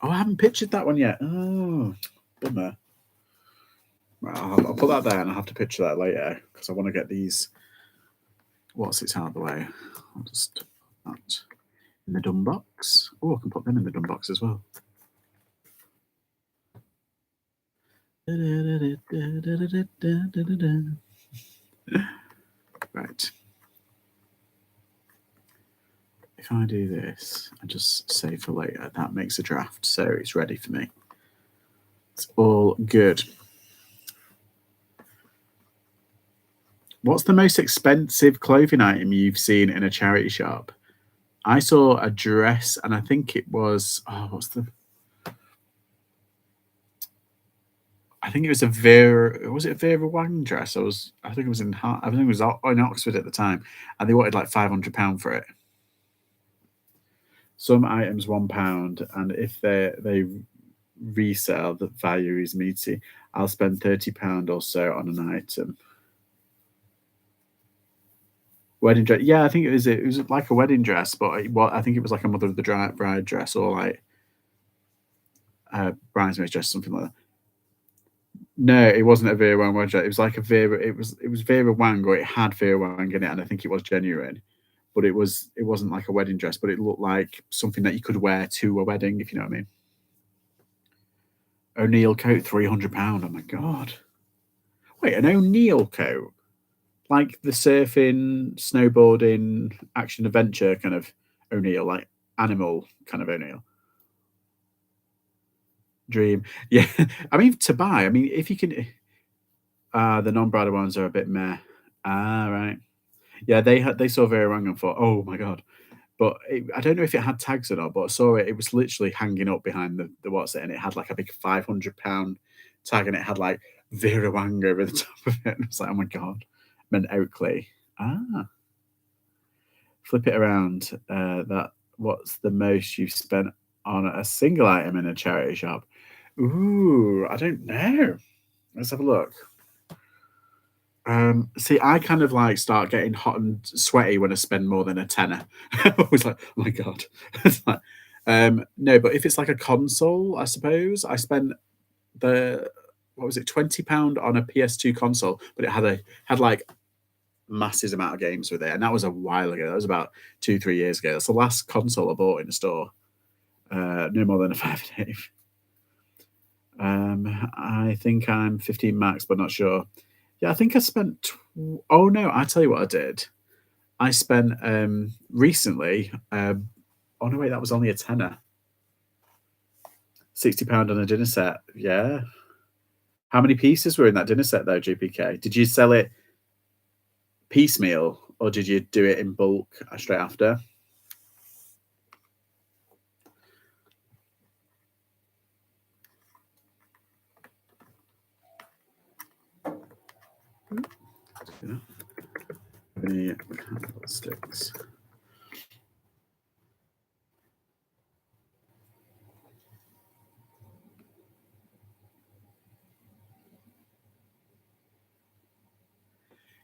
Oh, I haven't pictured that one yet. Oh, bummer. Right, I'll put that there, and I'll have to picture that later because I want to get these. What's it's out of the way? I'll just put that in the dumb box. Oh, I can put them in the dumb box as well. Right. If I do this and just save for later, that makes a draft, so it's ready for me. It's all good. What's the most expensive clothing item you've seen in a charity shop? I saw a dress, and I think it was I think it was a Vera Wang dress? I think it was in Oxford at the time, and they wanted like £500 for it. Some items £1, and if they resell, the value is meaty. I'll spend £30 or so on an item. Wedding dress, yeah, I think it was like a wedding dress, but I think it was like a mother of the bride dress or like a bridesmaid dress, something like that. No, it wasn't a Vera Wang wedding dress. It was like a Vera. It was Vera Wang, or it had Vera Wang in it, and I think it was genuine. But it wasn't like a wedding dress, but it looked like something that you could wear to a wedding, if you know what I mean. O'Neill coat, £300. Oh my god! Wait, an O'Neill coat, like the surfing, snowboarding, action adventure kind of O'Neill, like animal kind of O'Neill. Dream, yeah. I mean, to buy. I mean, if you can, the non-bridal ones are a bit meh. Ah, right. Yeah, they saw Vera Wang and thought, oh my god. But I don't know if it had tags or not, but I saw it. It was literally hanging up behind the what's it, and it had like a big £500 tag, and it had like Vera Wang over the top of it. And it's like, oh my god, meant Oakley. Ah, flip it around. That what's the most you've spent on a single item in a charity shop? Ooh, I don't know. Let's have a look. See, I kind of like start getting hot and sweaty when I spend more than a tenner. I was like, oh my god. It's like, no, but if it's like a console, I suppose I spent the what was it, £20 on a PS2 console, but it had like massive amount of games with it, and that was a while ago. That was about 2-3 years ago. That's the last console I bought in a store. No more than a five a day. I think I'm 15 max, but not sure. Yeah, I think I spent. Oh no, I tell you what I did. I spent recently. Oh no, wait, that was only a tenner. £60 on a dinner set. Yeah. How many pieces were in that dinner set though, GPK? Did you sell it piecemeal or did you do it in bulk straight after? Any candlesticks?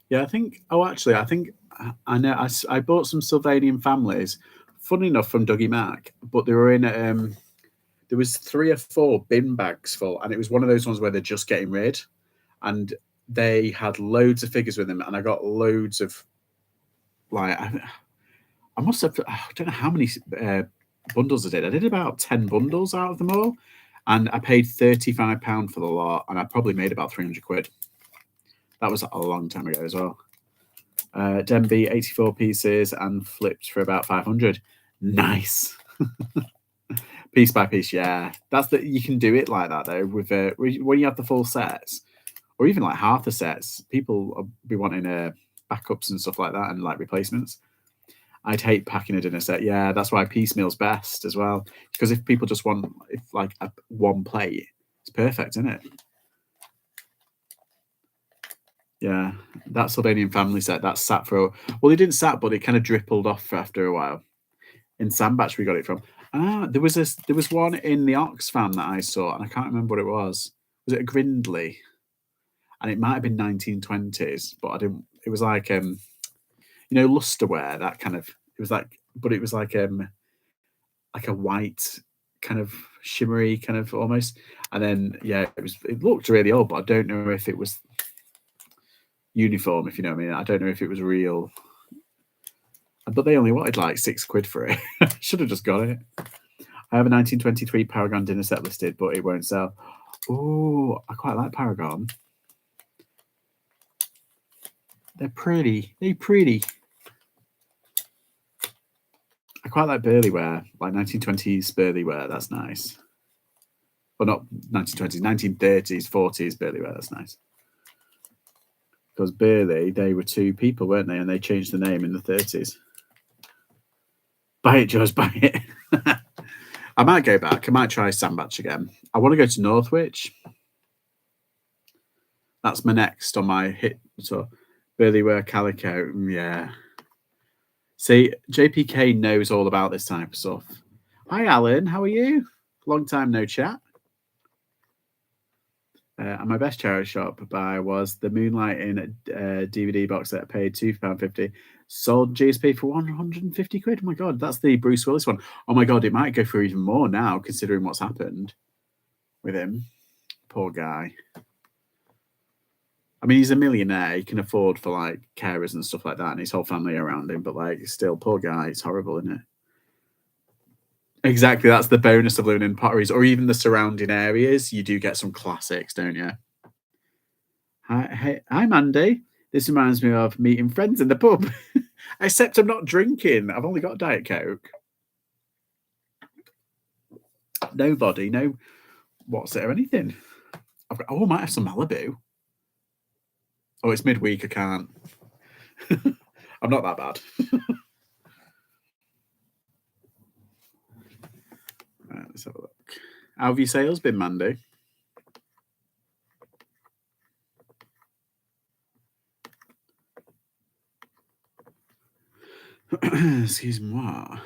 Yeah, I think. Oh, actually, I think I know. I bought some Sylvanian families. Funny enough, from Dougie Mac, but they were in. There was 3 or 4 bin bags full, and it was one of those ones where they're just getting rid, and they had loads of figures with them, and I got loads of like I must have. I don't know how many bundles I did. I did about 10 bundles out of them all, and I paid £35 for the lot, and I probably made about £300. That was a long time ago as well. Denby, 84 pieces and flipped for about 500. Nice. Piece by piece, yeah. That's the you can do it like that though. With when you have the full sets, or even like half the sets, people will be wanting backups and stuff like that, and like replacements. I'd hate packing a dinner set. Yeah, that's why piecemeal's best as well. Because if people just want like one plate, it's perfect, isn't it? Yeah, that Sylvanian family set that sat for well, it didn't sat, but it kind of drippled off after a while. In Sandbach, we got it from. Ah, there was one in the Oxfam that I saw, and I can't remember what it was. Was it a Grindley? And it might have been 1920s, but I didn't. It was like lusterware, that kind of. It was like, but it was like a white kind of shimmery kind of almost. And then yeah, it looked really old, but I don't know if it was uniform, if you know what I mean. I don't know if it was real. But they only wanted like £6 for it. Should have just got it. I have a 1923 Paragon dinner set listed, but it won't sell. Oh, I quite like Paragon. They're pretty. They're pretty. I quite like Burleyware, like 1920s Burleyware. That's nice. Well, not 1920s, 1930s, 40s Burleyware. That's nice. Because Burley, they were 2 people, weren't they? And they changed the name in the 30s. Buy it, Josh, buy it. I might go back. I might try Sandbach again. I want to go to Northwich. That's my next on my hit. So, Burleyware Calico. Yeah. See, JPK knows all about this type of stuff. Hi, Alan. How are you? Long time no chat. And my best charity shop buy was the Moonlighting DVD box set. I paid £2.50. Sold GSP for £150. Oh my god, that's the Bruce Willis one. Oh my god, it might go for even more now, considering what's happened with him. Poor guy. I mean, he's a millionaire. He can afford for like carers and stuff like that, and his whole family around him. But like, still, poor guy. It's horrible, isn't it? Exactly. That's the bonus of living in Potteries, or even the surrounding areas. You do get some classics, don't you? Hi, Mandy. This reminds me of meeting friends in the pub. Except I'm not drinking. I've only got Diet Coke. Nobody, no. What's it or anything? I might have some Malibu. Oh, it's midweek. I can't. I'm not that bad. Right, let's have a look. How have your sales been, Mandy? Excuse-moi.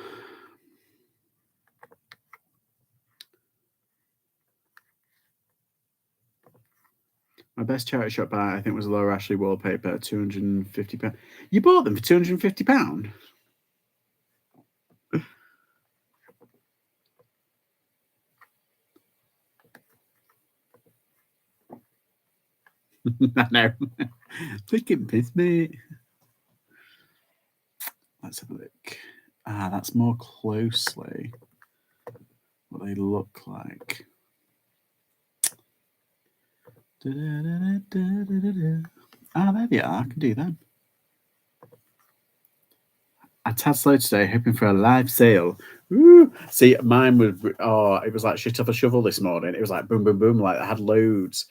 My best charity shop buy, I think, was Laura Ashley wallpaper, £250. You bought them for £250? I know. Freaking piss, mate. Let's have a look. That's more closely what they look like. There they are. I can do them. I tad slow today, hoping for a live sale. Woo! See, mine was it was like shit off a shovel this morning. It was like boom, boom, boom. Like I had loads.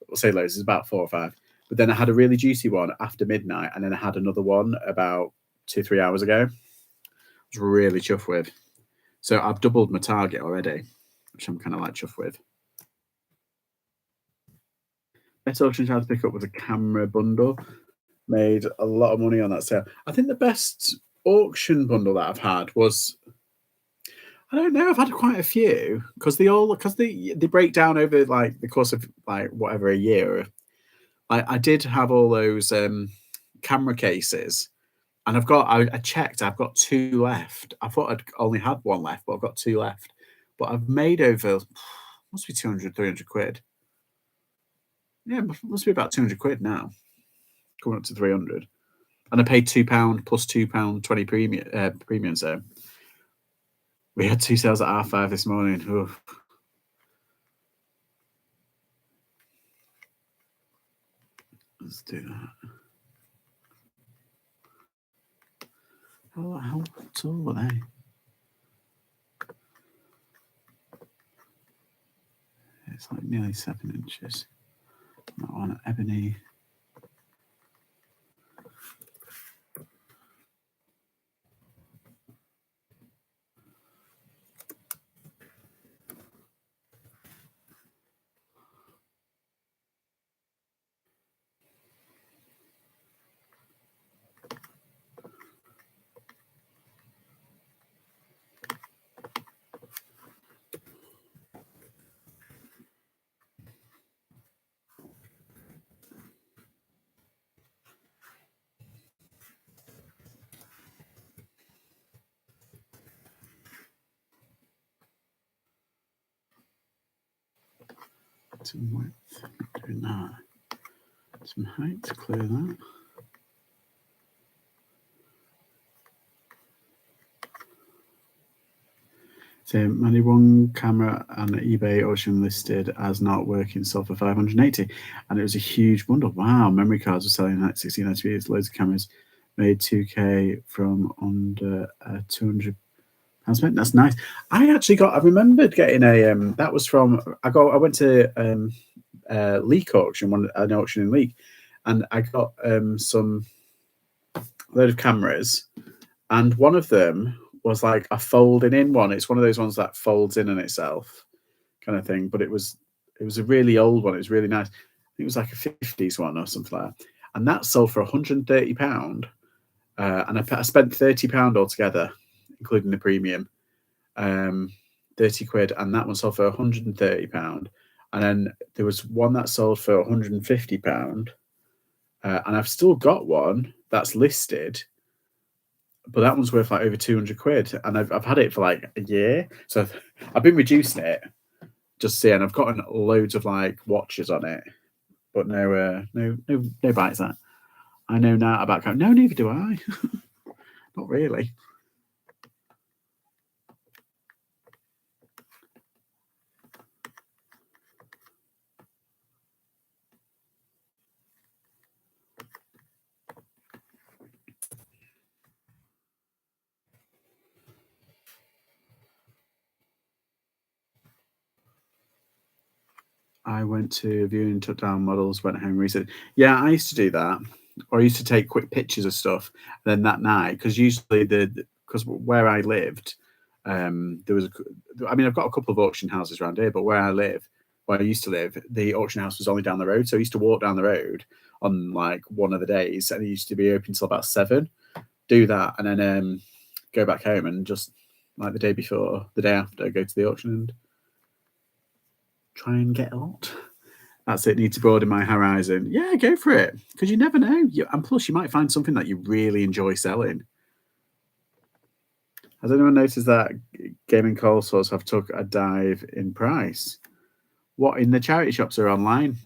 We'll say loads. It's about 4 or 5. But then I had a really juicy one after midnight, and then I had another one about 2-3 hours ago. I was really chuffed with. So I've doubled my target already, which I'm kind of like chuffed with. Best auction I had to pick up was a camera bundle. Made a lot of money on that sale. I think the best auction bundle that I've had was, I don't know, I've had quite a few because they break down over like the course of like whatever a year. I did have all those camera cases, and I checked, I've got 2 left. I thought I'd only had 1 left, but I've got 2 left. But I've made over, must be 200, 300 quid. Yeah, must be about 200 quid now, coming up to 300. And I paid £2 plus £2.20 premium. So we had 2 sales at 5:30 this morning. Oof. Let's do that. How tall were they? It's like nearly 7 inches. That one, ebony. Some width, doing that. Some height to clear that. So money, one camera on eBay auction listed as not working, sold for 580, and it was a huge bundle. Wow, memory cards were selling at 1690. Loads of cameras, made 2K from under 200 pounds spent. That's nice. I remembered getting a that was from I went to Leek auction, an auction in Leek, and I got some load of cameras, and one of them was like a folding in one. It's one of those ones that folds in on itself, kind of thing. But it was a really old one. It was really nice. I think it was like a 50s one or something like that. And that sold for £130. And I spent £30 altogether, including the premium. 30 quid, and that one sold for £130. And then there was one that sold for £150. And I've still got one that's listed, but that one's worth like over 200 quid, and I've had it for like a year, so I've been reducing it just seeing. I've gotten loads of like watches on it, but no bites. That I know now about cow. No, neither do I. Not really. I went to viewing, took down models, went home, researched. Yeah, I used to do that. Or I used to take quick pictures of stuff. Then that night, because usually because where I lived, there was I've got a couple of auction houses around here, but where I used to live, the auction house was only down the road. So I used to walk down the road on like one of the days, and it used to be open till about 7. Do that, and then go back home, and just like the day before, the day after, go to the auction and try and get a lot. That's it. Need to broaden my horizon. Yeah, go for it, because you never know. And plus, you might find something that you really enjoy selling. Has anyone noticed that gaming consoles have took a dive in price? What, in the charity shops or online?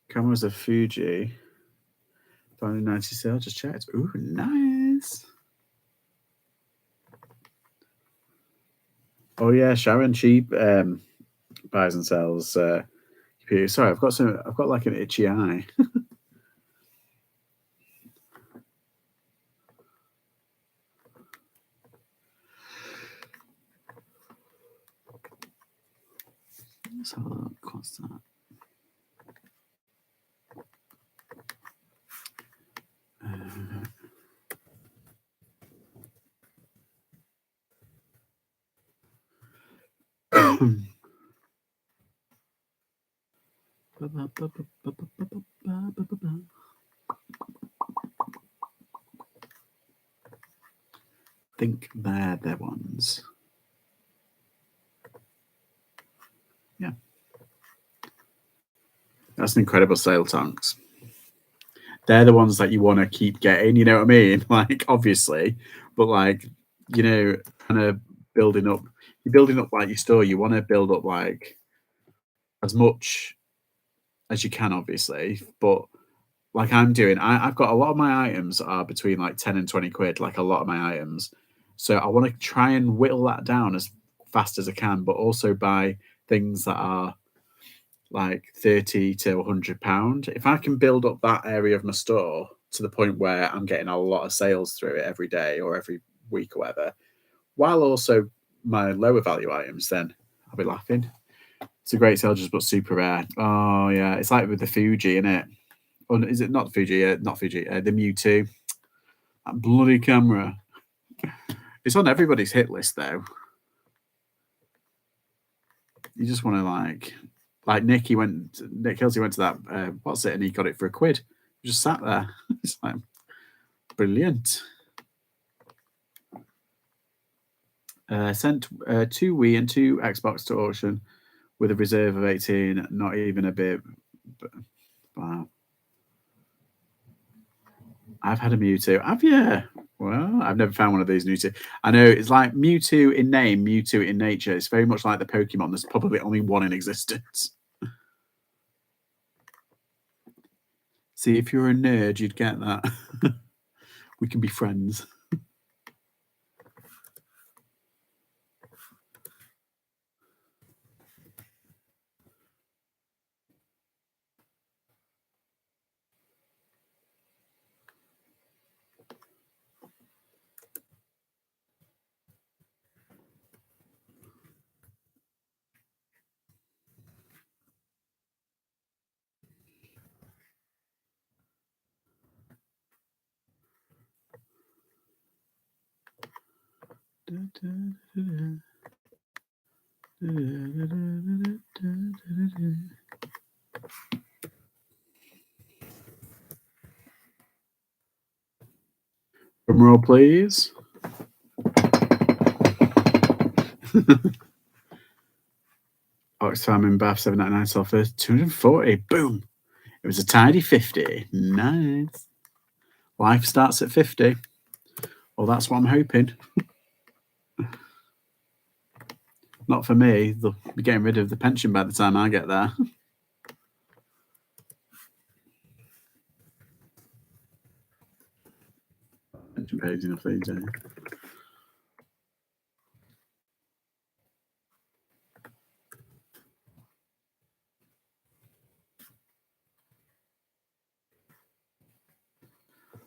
Cameras of Fuji. 590 sale. Just checked. Ooh, nice. Oh yeah, Sharon. She buys and sells. Sorry, I've got like an itchy eye. Let's have a look. What's that? Think they're the ones. Yeah. That's an incredible sale, Tonks. They're the ones that you want to keep getting, you know what I mean? Like, obviously, but like, kind of building up, like your store, you want to build up like as much as you can, obviously, but like I'm doing, I've got a lot of my items are between like 10 and 20 quid, like a lot of my items. So I want to try and whittle that down as fast as I can, but also buy things that are like 30 to £100. If I can build up that area of my store to the point where I'm getting a lot of sales through it every day or every week or whatever, while also my lower value items, then I'll be laughing. It's a great sale, just but super rare. Oh yeah, it's like with the Fuji, isn't it? Or is it not Fuji? Not Fuji. The Mewtwo. That bloody camera. It's on everybody's hit list though. You just want to like Nick Hilsey went to that what's it, and he got it for £1. He just sat there. It's like brilliant. Sent 2 Wii and 2 Xbox to auction with a reserve of 18. Not even a bit. Wow. I've had a Mewtwo. Have you? Well, I've never found one of these Mewtwo. I know it's like Mewtwo in name, Mewtwo in nature. It's very much like the Pokemon. There's probably only one in existence. See, if you're a nerd, you'd get that. We can be friends. Drum roll, please. Oxfam in Bath 799 sold for 240. Boom. It was a tidy 50. Nice. Life starts at 50. Well, that's what I'm hoping. Not for me. They'll be getting rid of the pension by the time I get there. Pension pays enough these days.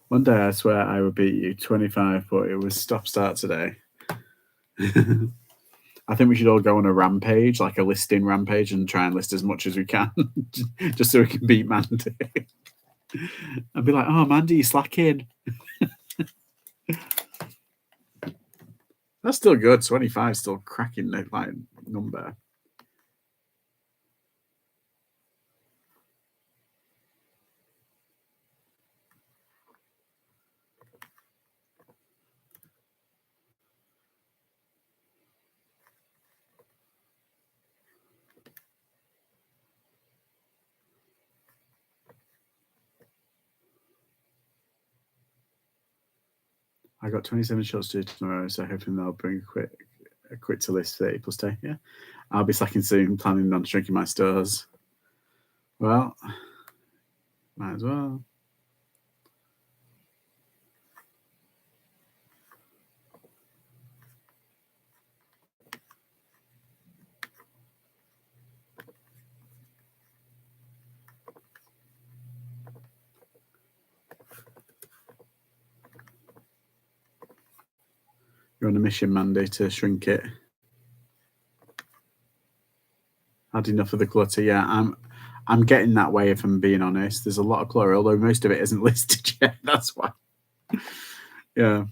One day I swear I would beat you 25, but it was stop-start today. I think we should all go on a rampage, like a listing rampage, and try and list as much as we can, just so we can beat Mandy. I'd be like, oh, Mandy, you're slacking. That's still good. 25 still cracking like number. I got 27 shots to do tomorrow, so hoping they'll bring a quick to list 30 plus day. Yeah, I'll be slacking soon, planning on shrinking my stores. Well, might as well. You're on a mission, Mandy, to shrink it. Had enough of the clutter. Yeah, I'm getting that way, if I'm being honest. There's a lot of clutter, although most of it isn't listed yet. That's why. Yeah.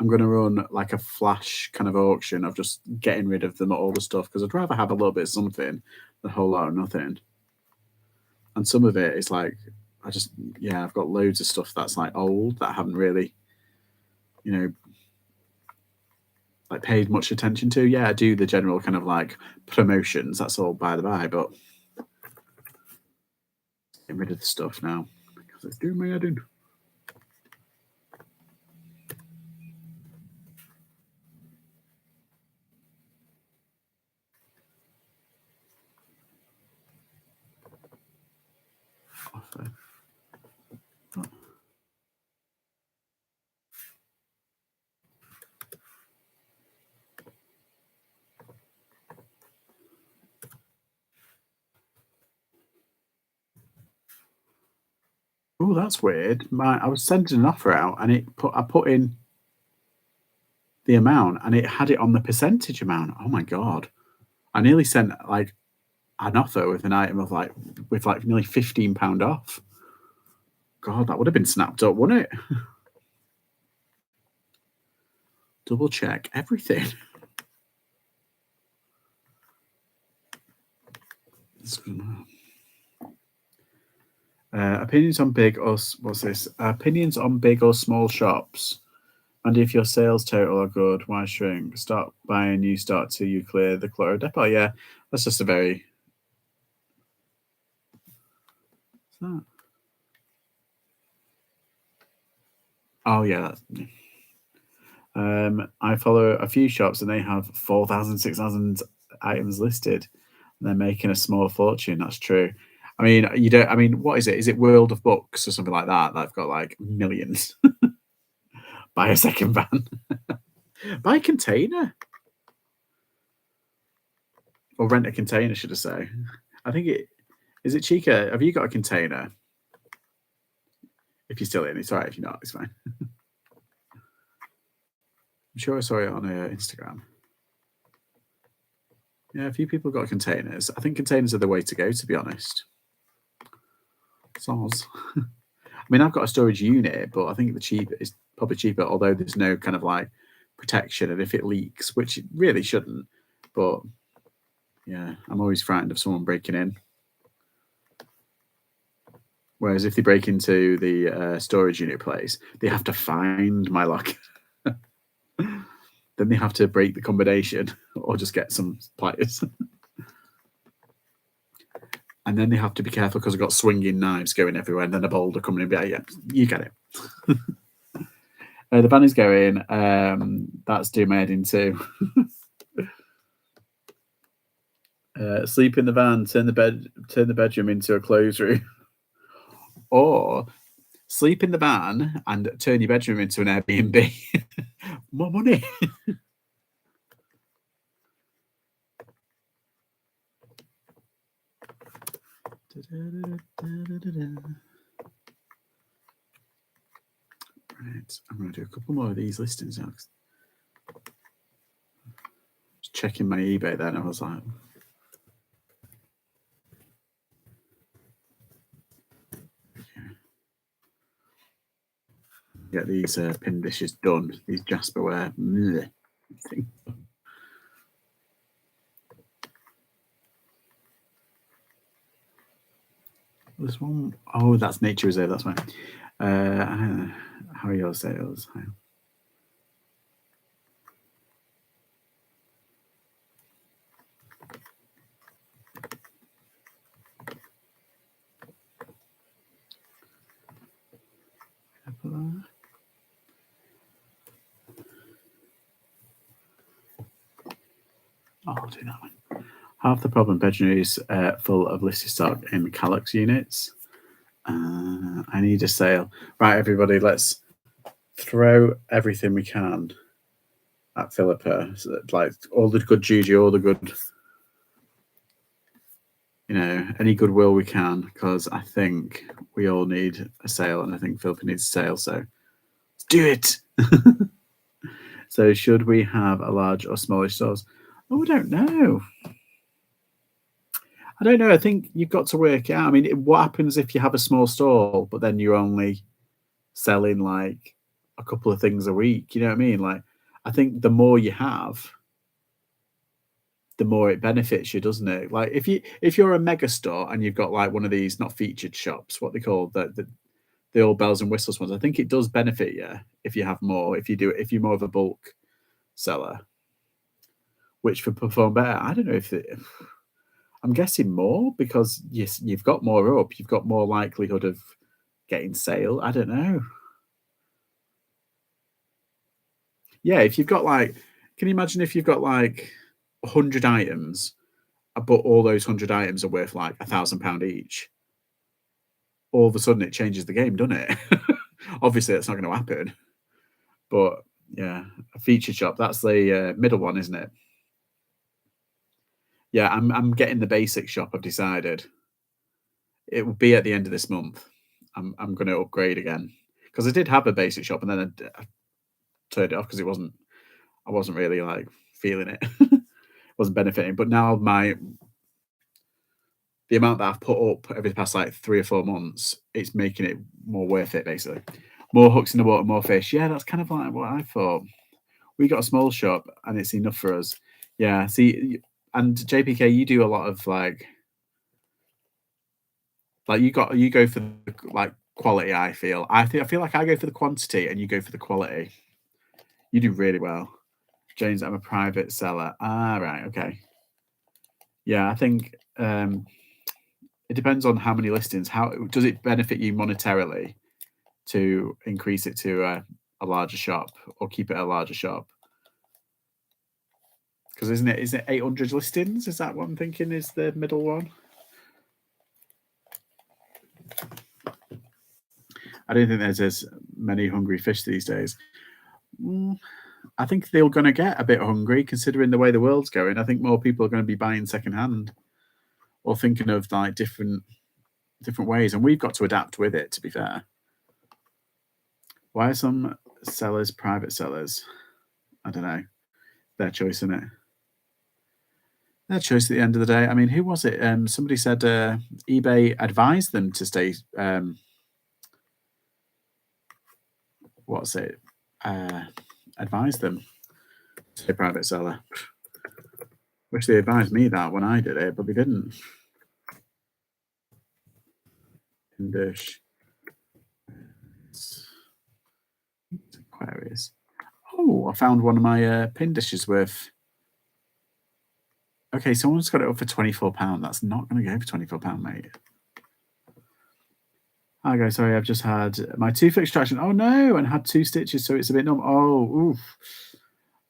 I'm going to run like a flash kind of auction of just getting rid of them, all the stuff, because I'd rather have a little bit of something than a whole lot of nothing. And some of it is like, I've got loads of stuff that's like old that I haven't really, like paid much attention to. Yeah, I do the general kind of like promotions. That's all by the by, but getting rid of the stuff now because it's doing my head in. Oh, that's weird. I was sending an offer out, and I put in the amount, and it had it on the percentage amount. Oh my god! I nearly sent like an offer with an item of like nearly £15 off. God, that would have been snapped up, wouldn't it? Double check everything. Opinions on big or what's this? Opinions on big or small shops. And if your sales total are good, why shrink? Start buying new stock till you clear the clutter depot. Yeah, that's just a very. What's that? Oh yeah, I follow a few shops and they have 4,000, 6,000 items listed. And they're making a small fortune. That's true. I mean, you don't. I mean, what is it? Is it World of Books or something like that? That've got like millions. Buy a second van. Buy a container. Or rent a container, should I say? I think it is it Chica. Have you got a container? If you're still in, it's all right. If you're not, it's fine. I'm sure I saw it on Instagram. Yeah, a few people got containers. I think containers are the way to go, to be honest. Soz. I mean, I've got a storage unit, but I think it's probably cheaper, although there's no kind of like protection, and if it leaks, which it really shouldn't, but yeah, I'm always frightened of someone breaking in. Whereas if they break into the storage unit place, they have to find my locker. Then they have to break the combination or just get some pliers. And then they have to be careful because I've got swinging knives going everywhere, and then a boulder coming in and be like, yeah, you get it. The van is going. That's doing my head in too. Sleep in the van, turn the bedroom into a clothes room. Or sleep in the van and turn your bedroom into an Airbnb. More money. Right, I'm going to do a couple more of these listings now. Just checking my eBay then, I was like, get these pin dishes done, these Jasperware thing. This one, oh, that's Nature Reserve, that's fine. How are your sales? I'll do that one. Half the problem bedroom is full of listed stock in Calyx units. I need a sale. Right, everybody, let's throw everything we can at Philippa. So like all the good juju, all the good, any goodwill we can, because I think we all need a sale, and I think Philippa needs a sale. So let's do it. So should we have a large or smallish stores? Oh, I don't know. I think you've got to work it out. I mean, what happens if you have a small store, but then you're only selling like a couple of things a week? You know what I mean? Like, I think the more you have, the more it benefits you, doesn't it? Like, if you're a mega store and you've got like one of these not featured shops, what they call the old bells and whistles ones, I think it does benefit you if you have more. If you're more of a bulk seller, which would perform better. I don't know I'm guessing more, because yes, you've got more up, you've got more likelihood of getting sale. I don't know. Yeah, if you've got like, can you imagine if you've got like 100 items, but all those 100 items are worth like £1,000 each? All of a sudden, it changes the game, doesn't it? Obviously, that's not going to happen. But yeah, a feature shop, that's the middle one, isn't it? Yeah, I'm getting the basic shop. I've decided it will be at the end of this month. I'm going to upgrade again, because I did have a basic shop, and then I turned it off because I wasn't really like feeling it. Wasn't benefiting. But now the amount that I've put up over the past like 3 or 4 months, it's making it more worth it, basically. More hooks in the water, more fish. Yeah, that's kind of like what I thought. We got a small shop and it's enough for us. Yeah, see, and JPK, you do a lot of like you go for the like quality. I feel like I go for the quantity and you go for the quality. You do really well. James, I'm a private seller. Right, okay. Yeah, I think it depends on how many listings. How does it benefit you monetarily to increase it to a larger shop or keep it a larger shop? Because isn't it 800 listings? Is that what I'm thinking is the middle one? I don't think there's as many hungry fish these days. I think they're going to get a bit hungry considering the way the world's going. I think more people are going to be buying secondhand or thinking of like different ways, and we've got to adapt with it, to be fair. Why are some sellers private sellers? I don't know. Their choice, isn't it? Their choice at the end of the day. I mean, who was it? Somebody said eBay advised them to stay. What's it? Advised them to stay private seller. Wish they advised me that when I did it, but they didn't. Dish. Aquarius. Oh, I found one of my pin dishes worth. Okay, someone's got it up for £24. That's not going to go for £24, mate. I go, sorry, I've just had my tooth extraction. Oh no, and had 2 stitches, so it's a bit numb. Oh, oof.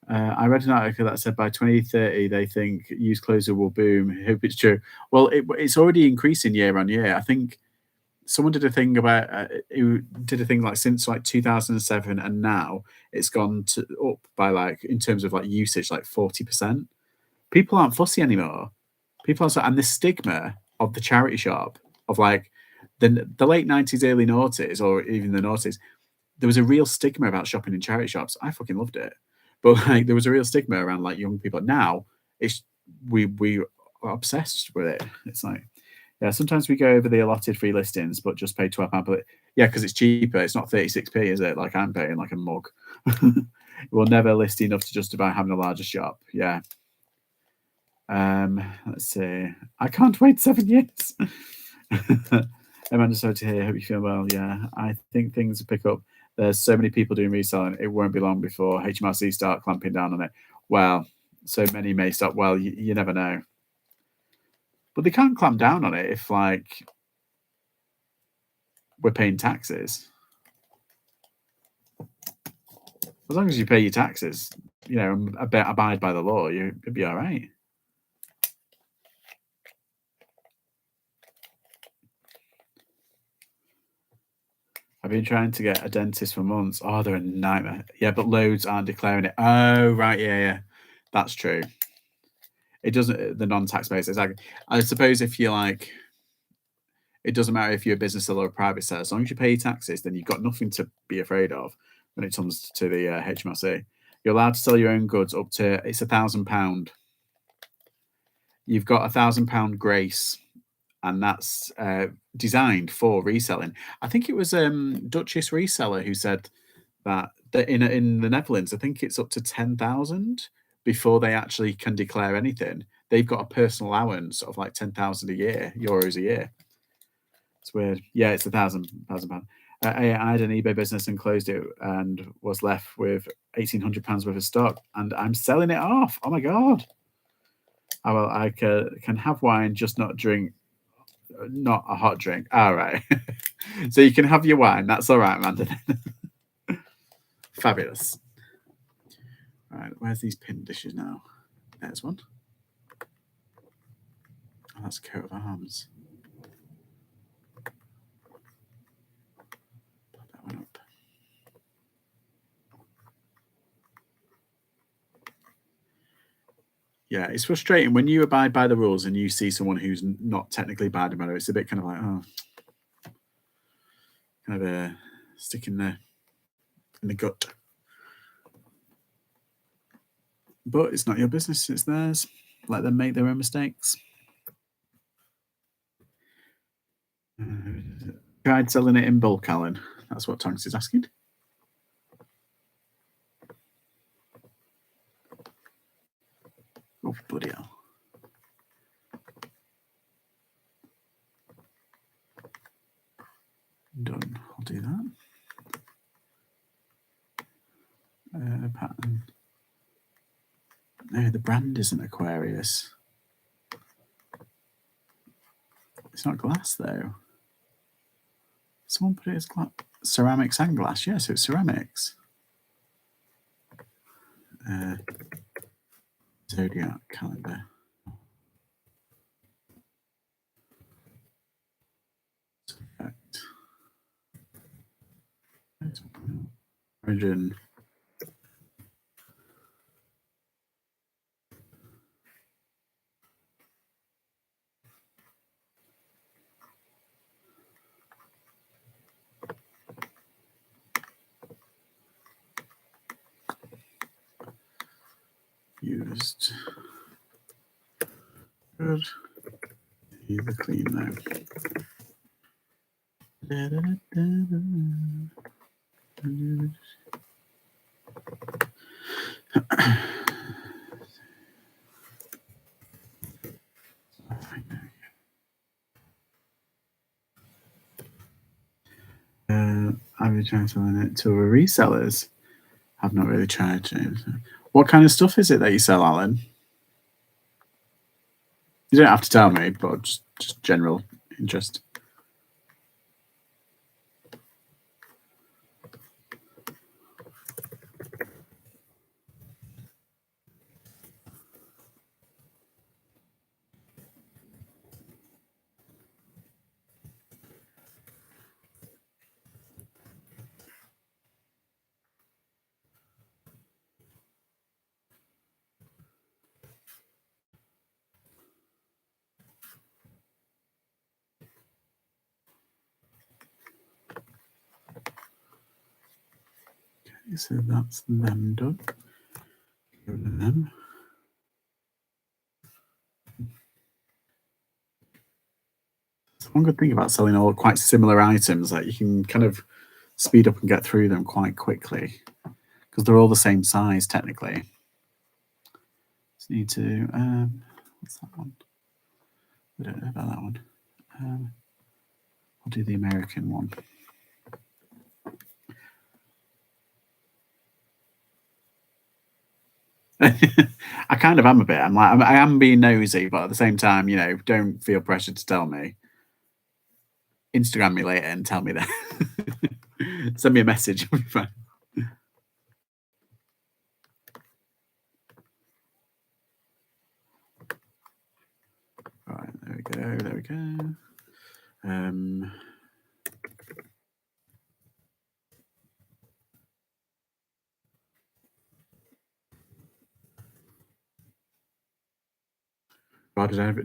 I read an article that said by 2030 they think used clothes will boom. I hope it's true. Well, it's already increasing year on year. I think someone did a thing about who did a thing like since like 2007 and now it's gone up by like in terms of like usage like 40%. People aren't fussy anymore. People are, and the stigma of the charity shop of like the late 90s, early noughties, or even the noughties, there was a real stigma about shopping in charity shops. I fucking loved it, but like there was a real stigma around like young people. Now it's we are obsessed with it. It's like, yeah, sometimes we go over the allotted free listings, but just pay £12. But yeah, because it's cheaper. It's not 36p, is it? Like I'm paying like a mug. We'll never list enough to justify having a larger shop. Yeah. Let's see. I can't wait 7 years. Amanda, sorry to hear. Hope you feel well. Yeah, I think things will pick up. There's so many people doing reselling. It won't be long before HMRC start clamping down on it. Well, so many may stop. Well, you never know. But they can't clamp down on it if, like, we're paying taxes. As long as you pay your taxes, you know, abide by the law, you'll be all right. I've been trying to get a dentist for months. Oh, they're a nightmare. Yeah, but loads aren't declaring it. Oh, right. Yeah. That's true. It doesn't, the non-tax basis. I suppose if you're like, it doesn't matter if you're a business seller or a private seller. As long as you pay your taxes, then you've got nothing to be afraid of when it comes to the HMRC. You're allowed to sell your own goods up to, it's £1,000. You've got £1,000 grace, and that's designed for reselling. I think it was Duchess Reseller who said that in the Netherlands, I think it's up to 10,000 before they actually can declare anything. They've got a personal allowance of like 10,000 a year, euros a year. It's weird. Yeah, it's £1,000. I had an eBay business and closed it and was left with £1,800 worth of stock, and I'm selling it off. Oh my god! I can have wine, just not drink. Not a hot drink. All right. So you can have your wine. That's all right, Amanda. Fabulous. All right, where's these pin dishes now? There's one. Oh, that's a coat of arms. Put that one up. Yeah, it's frustrating when you abide by the rules and you see someone who's not technically abiding by it. It's a bit kind of like, oh, kind of a stick in the gut. But it's not your business, it's theirs. Let them make their own mistakes. Tried selling it in bulk, Alan. That's what Tonks is asking. Oh, bloody hell. Done. I'll do that. Pattern. No, the brand isn't Aquarius. It's not glass, though. Someone put it as glass. Ceramics and glass. Yeah, so it's ceramics. Zodiac calendar. Select. Origin. Used. Good. Either clean though. I've been trying selling it to resellers. I've not really tried, James. What kind of stuff is it that you sell, Alan? You don't have to tell me, but just general interest. So that's them done. Go to them. So one good thing about selling all quite similar items, that you can kind of speed up and get through them quite quickly because they're all the same size technically. Just need to what's that one? I don't know about that one. I'll do the American one. I kind of am a bit. I am being nosy, but at the same time, don't feel pressured to tell me. Instagram me later and tell me that. Send me a message. It'll be fine. All right, there we go. There we go.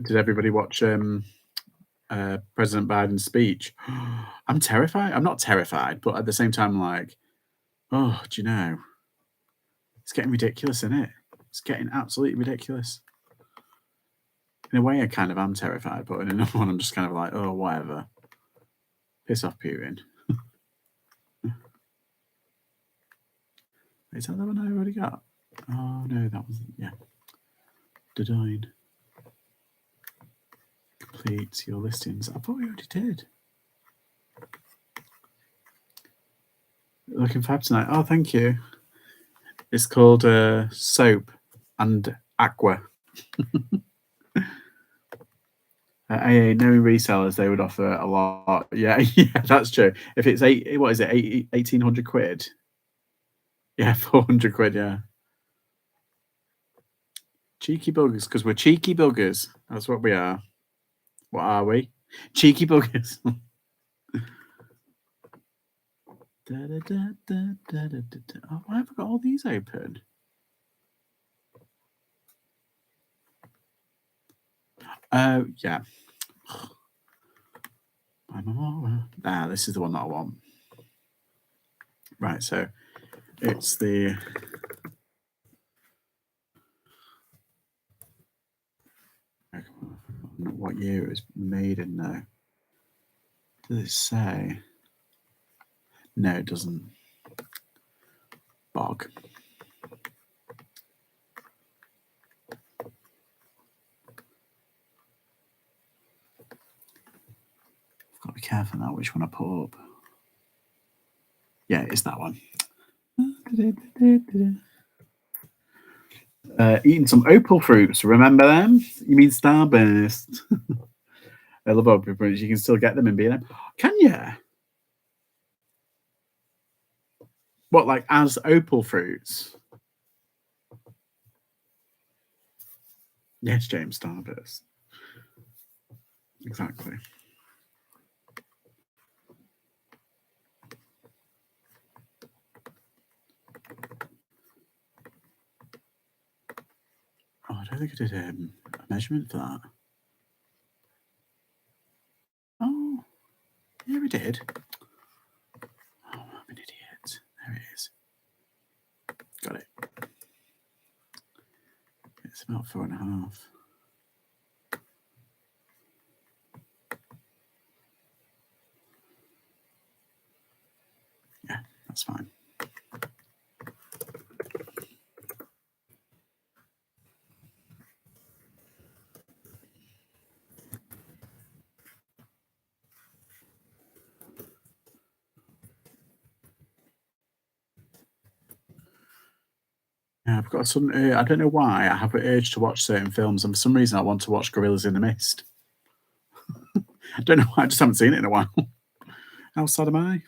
Did everybody watch President Biden's speech? I'm terrified. I'm not terrified, but at the same time, like, oh, do you know? It's getting ridiculous, isn't it? It's getting absolutely ridiculous. In a way, I kind of am terrified, but in another one, I'm just kind of like, oh, whatever. Piss off, Putin. Is that the one I already got? Oh, no, that wasn't. Yeah. Design. Complete your listings. I thought we already did. Looking fab tonight. Oh, thank you. It's called Soap and Aqua. AA, knowing resellers, they would offer a lot. Yeah, yeah, that's true. If it's 1,800 quid? Yeah, 400 quid, yeah. Cheeky buggers, because we're cheeky buggers. That's what we are. What are we? Cheeky buggers. Oh, why have I got all these open? Yeah. This is the one that I want. Right, so it's the what year it was made in now. Does it say? No, it doesn't. Bog. I've got to be careful now which one I put up. Yeah, it's that one. Eating some opal fruits. Remember them? You mean Starburst? I love opal fruits. You can still get them in B&M. Can you? What, like as opal fruits? Yes, James, Starburst. Exactly. Oh, I don't think I did a measurement for that. Oh, yeah, we did. Oh, I'm an idiot. There it is. Got it. It's about 4.5. Yeah, that's fine. Yeah, I've got some. I don't know why I have an urge to watch certain films, and for some reason I want to watch Gorillas in the Mist. I don't know why. I just haven't seen it in a while. How sad am I?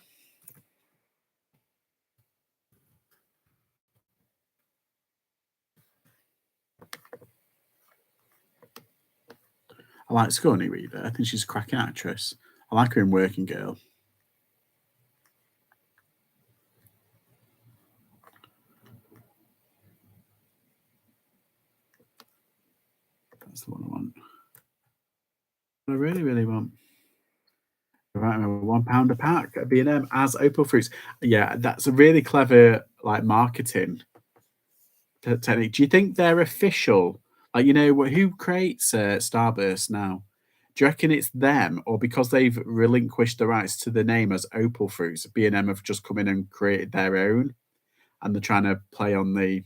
I like Sigourney Weaver. I think she's a cracking actress. I like her in Working Girl. That's the one I want. I really, really want. Right, £1 a pack at B&M as opal fruits. Yeah, that's a really clever like marketing technique. Do you think they're official? Like, you know, who creates Starburst now? Do you reckon it's them, or because they've relinquished the rights to the name as Opal Fruits, B&M have just come in and created their own, and they're trying to play on the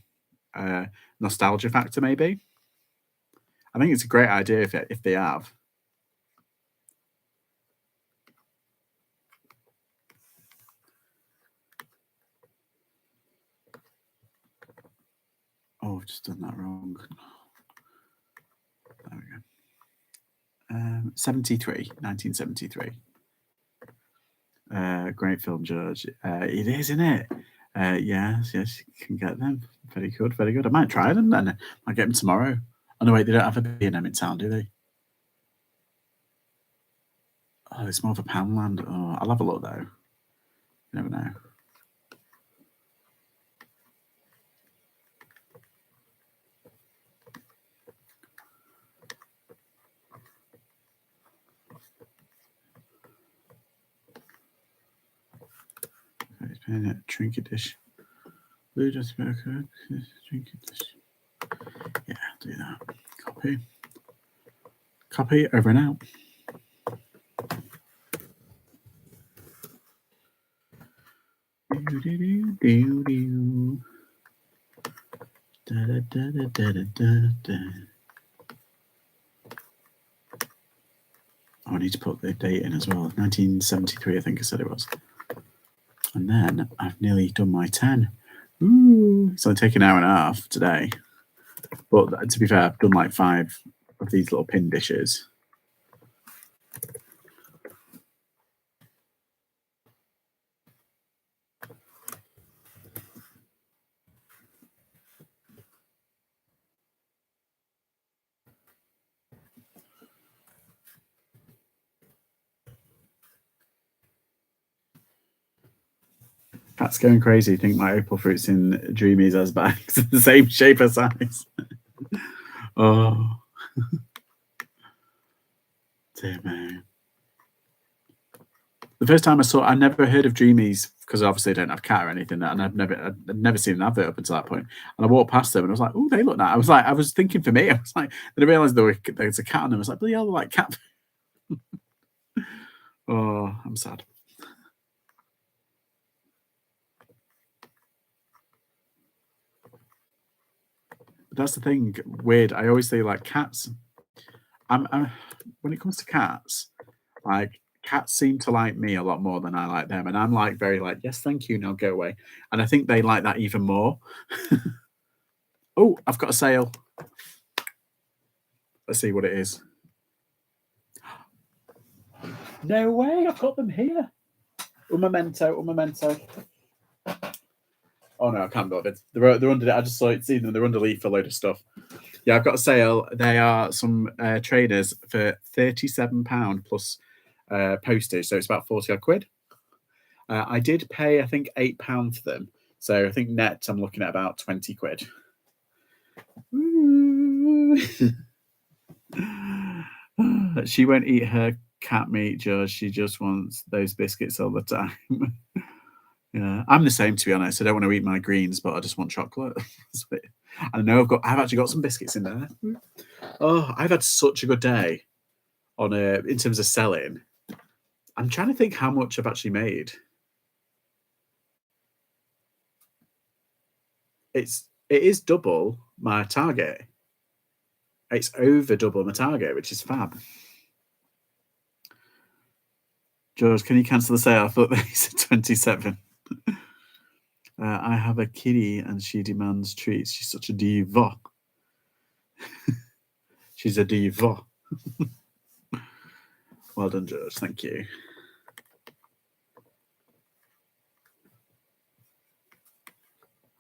nostalgia factor? Maybe. I think it's a great idea if they have. Oh, I've just done that wrong. There we go. 1973. Great film, George. It is, isn't it? Yes, you can get them. Very good, very good. I might try them then. I might get them tomorrow. Oh, no, wait, they don't have a B&M in town, do they? Oh, it's more of a Poundland. Oh, I'll have a look, though. You never know. Trinket dish. Blue just burger. Trinket dish. Yeah, do that. Copy, over and out. Oh, I need to put the date in as well. 1973, I think I said it was. And then I've nearly done my 10. Ooh, it's only taken an hour and a half today. But to be fair, I've done like 5 of these little pin dishes. Pat's going crazy. Think my Opal Fruits in Dreamies as bags, the same shape or size. Oh, dear me. The first time I never heard of Dreamies because obviously I don't have cat or anything, and I'd never seen an advert up until that point. And I walked past them and I was like, "Oh, they look nice." I was thinking for me. I was like, then I realised there's a cat on them. I was like, "Bloody hell, they're like cat." Oh, I'm sad. But that's the thing. Weird. I always say like cats. I'm when it comes to cats, like cats seem to like me a lot more than I like them, and I'm like very like yes, thank you, now go away. And I think they like that even more. Oh, I've got a sale. Let's see what it is. No way, I've got them here. Un memento. Oh no, I can't believe it. They're under. I just saw it. See them. They're underneath for a load of stuff. Yeah, I've got a sale. They are some trainers for £37 plus postage, so it's about 40 odd quid. I did pay, I think, £8 for them, so I think net I'm looking at about 20 quid. She won't eat her cat meat, George. She just wants those biscuits all the time. Yeah, I'm the same, to be honest. I don't want to eat my greens, but I just want chocolate. I know I've actually got some biscuits in there. Oh, I've had such a good day on in terms of selling. I'm trying to think how much I've actually made. It is double my target. It's over double my target, which is fab. George, can you cancel the sale? I thought they said 27. I have a kitty and she demands treats. She's such a diva. She's a diva. Well done, George. Thank you.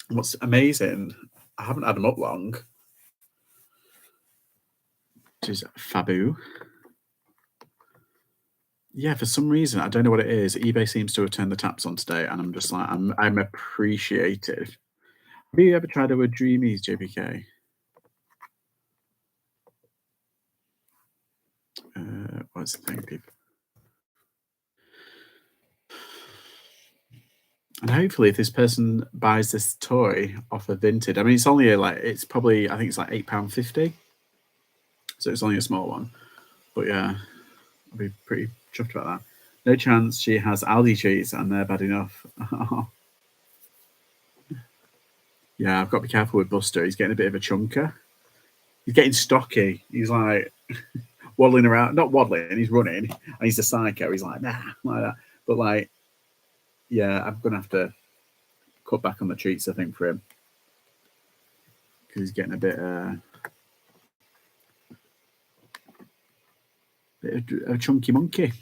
What's amazing, I haven't had them up long. Which is fabu. Yeah, for some reason, I don't know what it is. eBay seems to have turned the taps on today, and I'm just like, I'm appreciative. Have you ever tried our Dreamies, JPK? What's the thing, people? And hopefully, if this person buys this toy off of Vinted, I mean, it's only it's probably, I think it's like £8.50. So it's only a small one. But yeah, I'll be pretty chuffed about that. No chance she has Aldi treats and they're bad enough. Yeah, I've got to be careful with Buster. He's getting a bit of a chunker. He's getting stocky. He's like waddling around. Not waddling, he's running. And he's a psycho. He's like, nah, like that. But like, yeah, I'm going to have to cut back on the treats, I think, for him. Because he's getting a bit of a chunky monkey.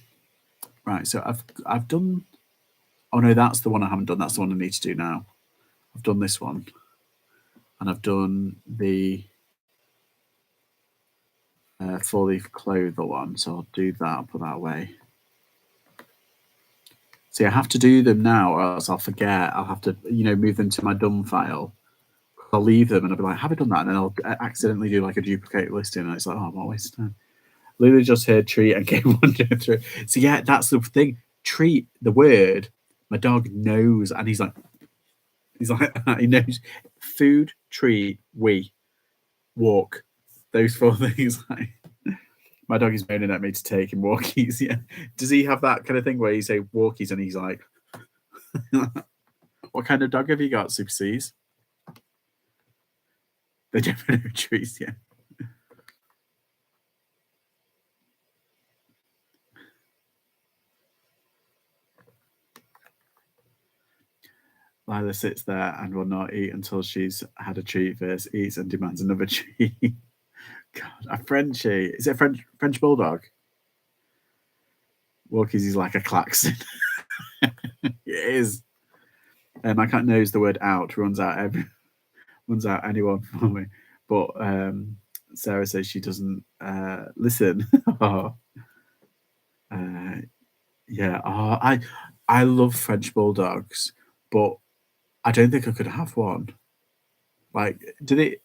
Right, so I've done... Oh, no, that's the one I haven't done. That's the one I need to do now. I've done this one. And I've done the 4-leaf clover one. So I'll do that. I'll put that away. See, I have to do them now or else I'll forget. I'll have to, move them to my done file. I'll leave them and I'll be like, have I done that? And then I'll accidentally do like a duplicate listing. And it's like, oh, I'm always time. Lulu just heard treat and came wandering through. So yeah, that's the thing. Treat, the word, my dog knows. And he's like, he knows food, treat, walk. Those 4 things. Like, my dog is moaning at me to take him walkies. Yeah. Does he have that kind of thing where you say walkies and he's like, what kind of dog have you got, Super C's? They definitely know trees, yeah. Lila sits there and will not eat until she's had a treat first, eats and demands another treat. God, a Frenchie. Is it a French bulldog? Walkies is like a klaxon. It is. My cat knows the word out, runs out anyone for me. But Sarah says she doesn't listen. Yeah. Oh, I love French bulldogs, but I don't think I could have one. Like, are they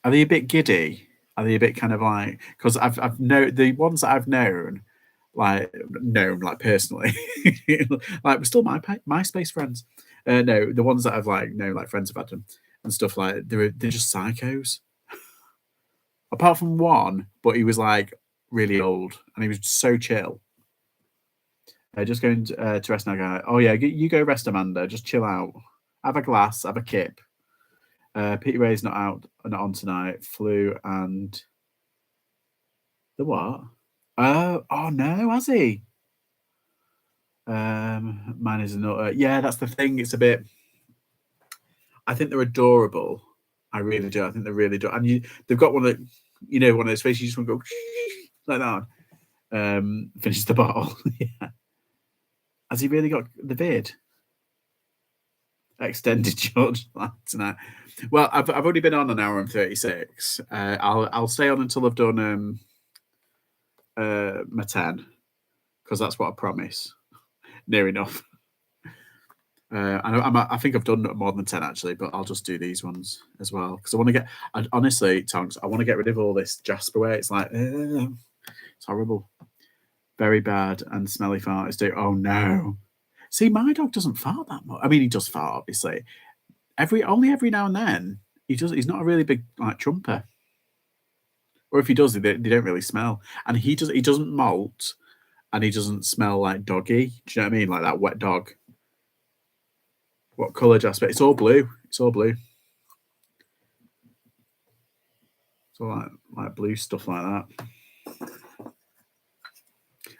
a bit giddy? Are they a bit kind of like, because I've known the ones that I've known personally, like we're still MySpace friends. No, the ones that I've known, like friends have had them and stuff, like they're just psychos. Apart from one, but he was like really old and he was so chill. Just going to rest now, guy. Oh yeah, you go rest, Amanda. Just chill out. Have a glass. Have a kip. Peter Ray's not on tonight. Flu and the what? Oh no, has he? Mine is not. Yeah, that's the thing. It's a bit. I think they're adorable. I really do. I think they're really adorable. And they've got one that, one of those faces you just want to go like that. Finish the bottle. Yeah. Has he really got the vid? Extended George tonight. Well, I've already been on an hour and 36. I'll stay on until I've done my 10 because that's what I promise. Near enough. I think I've done more than 10 actually, but I'll just do these ones as well because I want to get. Honestly, Tonks, I want to get rid of all this Jasperware. It's like it's horrible, very bad and smelly farts do. Oh no! See, my dog doesn't fart that much. I mean, he does fart obviously. Only every now and then he does. He's not a really big trumper, or if he does, they don't really smell. And he doesn't molt, and he doesn't smell like doggy. Do you know what I mean? Like that wet dog. What colour, Jasper? It's all blue. It's all blue. It's all like blue stuff like that.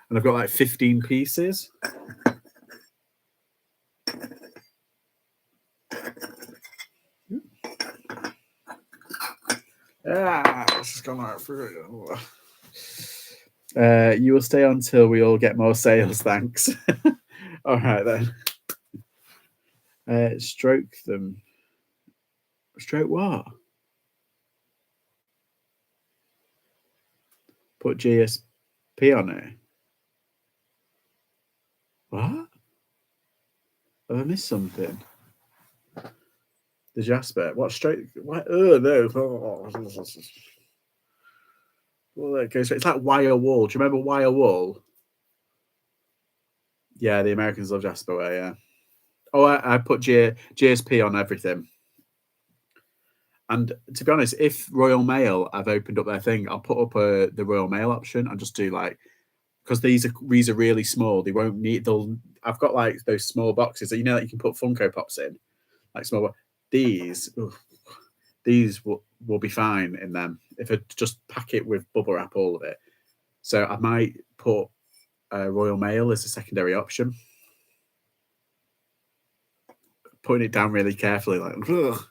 And I've got like 15 pieces. It's just gone right through it. You will stay until we all get more sales, thanks. All right then. Stroke them. Stroke what? Put GSP on it. What? Have I missed something? The Jasper. What stroke? What? Oh no. Well, there it goes. It's like wire wool. Do you remember wire wool? Yeah, the Americans love Jasperware, yeah. Oh, I put GSP on everything. And to be honest, if Royal Mail have opened up their thing, I'll put up the Royal Mail option and just do like, because these are really small. They won't need. They'll. I've got like those small boxes that that you can put Funko Pops in, like small. These, these will be fine in them if I just pack it with bubble wrap, all of it. So I might put Royal Mail as a secondary option. Putting it down really carefully, like ugh.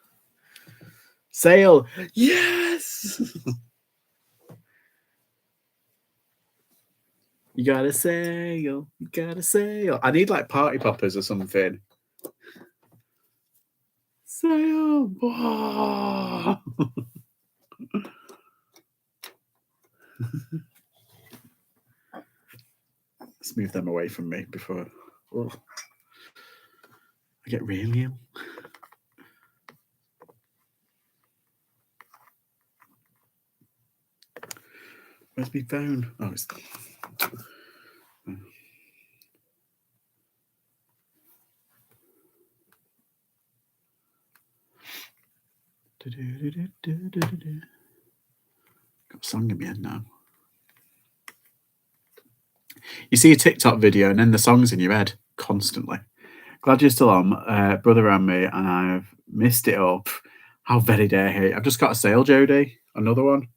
Sale, yes. You got a sale. You got a sale. I need like party poppers or something. Sale. Oh. Let's move them away from me before I get really ill. Where's my phone? Oh, it's. Got a song in my head now. You see a TikTok video and then the song's in your head constantly. Glad you're still on, brother and me, and I've missed it up. How very dare he? I've just got a sale, Jodie. Another one.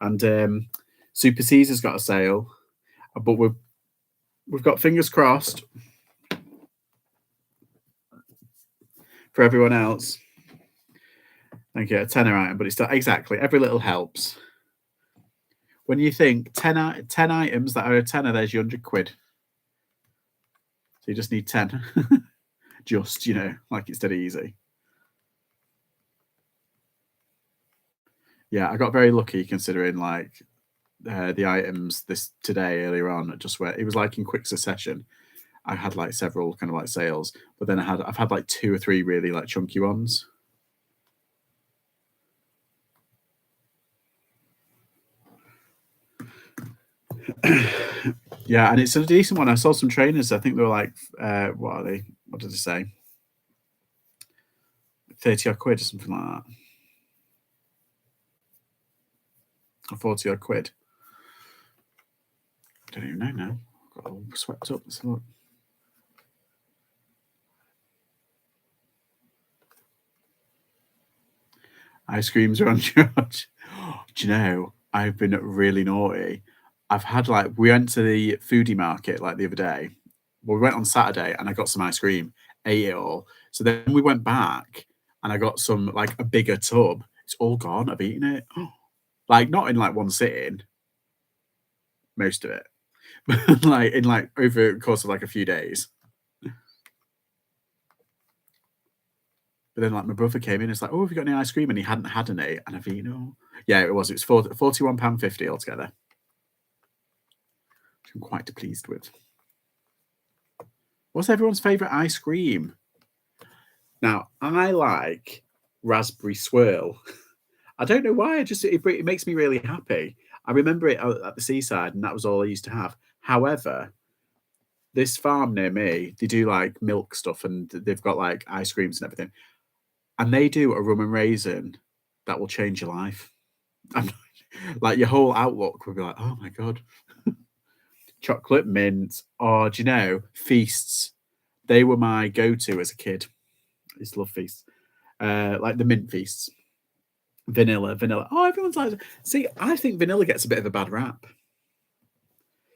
And Super Caesar's got a sale. But we've got fingers crossed for everyone else. Thank you. A tenner item, but it's still exactly every little helps. When you think 10 items that are a tenner, there's your £100. So you just need 10. Just, like it's dead easy. Yeah, I got very lucky considering like the items today earlier on, just where it was like in quick succession. I had like several kind of like sales, but then I've had like 2 or 3 really like chunky ones. Yeah, and it's a decent one. I saw some trainers. I think they were like, what are they? What did they say? 30 odd quid or something like that. Or 40 odd quid. I don't even know now. Got all swept up. Let's look. Ice creams are on charge. Do you know, I've been really naughty. I've had like, we went to the foodie market like the other day. Well, we went on Saturday and I got some ice cream, ate it all. So then we went back and I got some like a bigger tub. It's all gone. I've eaten it. Like not in like one sitting, most of it. But like in like over the course of like a few days. But then like my brother came in, it's like, oh, have you got any ice cream? And he hadn't had any. And I've eaten it all. Yeah, it was. It was £41.50 altogether. Which I'm quite pleased with. What's everyone's favourite ice cream? Now, I like raspberry swirl. I don't know why. It makes me really happy. I remember it at the seaside, and that was all I used to have. However, this farm near me, they do like milk stuff, and they've got like ice creams and everything. And they do a rum and raisin that will change your life. Like your whole outlook will be like, oh my God. Chocolate mint, or do you know, feasts? They were my go-to as a kid. I used to love feasts. Like the mint feasts. Vanilla. Oh, everyone's like, see, I think vanilla gets a bit of a bad rap.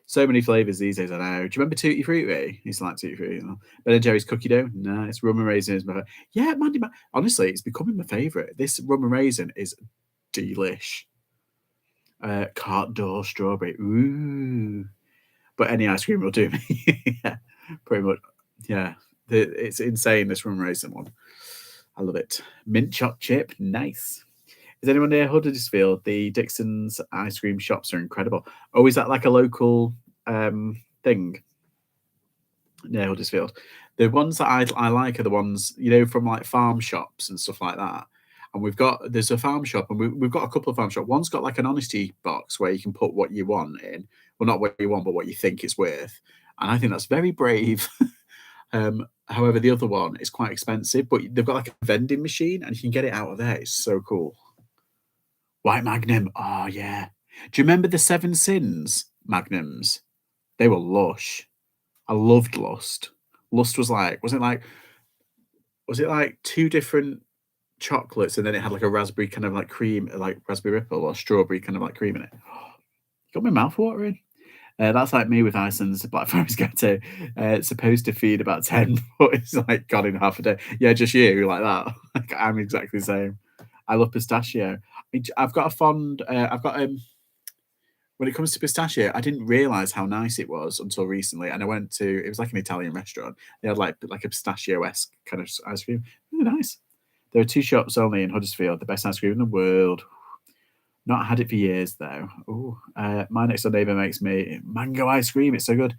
So many flavors these days, I know. Do you remember Tutti Frutti? Used to like Tutti Frutti. Ben and Jerry's cookie dough? No, it's rum and raisin is my favorite. Yeah, Mandy, honestly, it's becoming my favorite. This rum and raisin is delish. Carte d'or strawberry. Ooh. But any ice cream will do me. Yeah, pretty much. Yeah, it's insane, this rum and raisin one. I love it. Mint choc chip, nice. Is anyone near Huddersfield? The Dixon's ice cream shops are incredible. Oh, is that like a local thing near Huddersfield? The ones that I like are the ones, from like farm shops and stuff like that. And there's a farm shop, and we've got a couple of farm shops. One's got like an honesty box where you can put what you want in. Well, not what you want, but what you think it's worth. And I think that's very brave. And However, the other one is quite expensive, but they've got like a vending machine and you can get it out of there. It's so cool. White Magnum. Oh, yeah. Do you remember the Seven Sins Magnums? They were lush. I loved Lust. Lust was like, was it like two different chocolates and then it had like a raspberry kind of like cream, like raspberry ripple or strawberry kind of like cream in it? Got my mouth watering. That's like me with Iceland's Black Forest Ghetto. It's supposed to feed about 10, but it's like gone in half a day. Yeah, just you like that. Like, I'm exactly the same. I love pistachio. I've got a fond. I've got when it comes to pistachio, I didn't realize how nice it was until recently. And I went to it was like an Italian restaurant. They had like a pistachio-esque kind of ice cream. Really nice. There are two shops only in Huddersfield, the best ice cream in the world. Not had it for years though. Oh, my next door neighbour makes me mango ice cream. It's so good.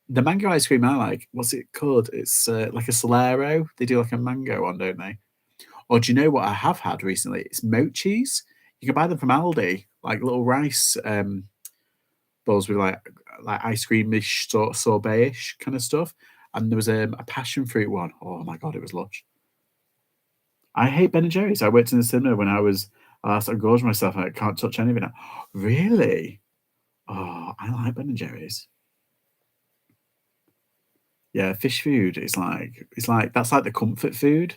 The mango ice cream I like, what's it called? It's like a Solero. They do like a mango one, don't they? Or do you know what I have had recently? It's mochis. You can buy them from Aldi, like little rice balls with like ice creamish sort of sorbet-ish kind of stuff. And there was a passion fruit one. Oh my god, it was lush. I hate Ben and Jerry's. I worked in the cinema when I sort of gorged myself. I can't touch any of it now. Really? Oh, I like Ben and Jerry's. Yeah, fish food is like that's like the comfort food.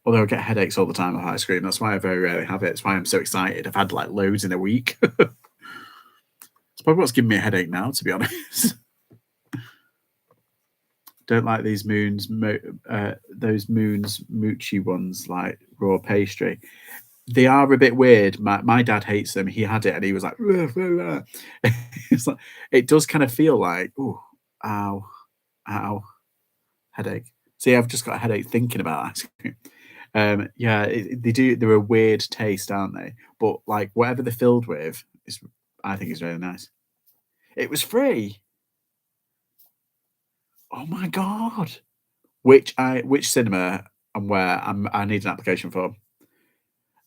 Although I get headaches all the time with ice cream. That's why I very rarely have it. It's why I'm so excited. I've had like loads in a week. It's probably what's giving me a headache now, to be honest. Don't like these those moons moochy ones like raw pastry. They are a bit weird. My dad hates them. He had it and he was like, it's like it does kind of feel like, oh, ow, ow, headache. See, I've just got a headache thinking about ice cream. Yeah, they do. They're a weird taste, aren't they? But like whatever they're filled with, is I think is really nice. It was free. Oh my god! Which cinema and where I need an application for.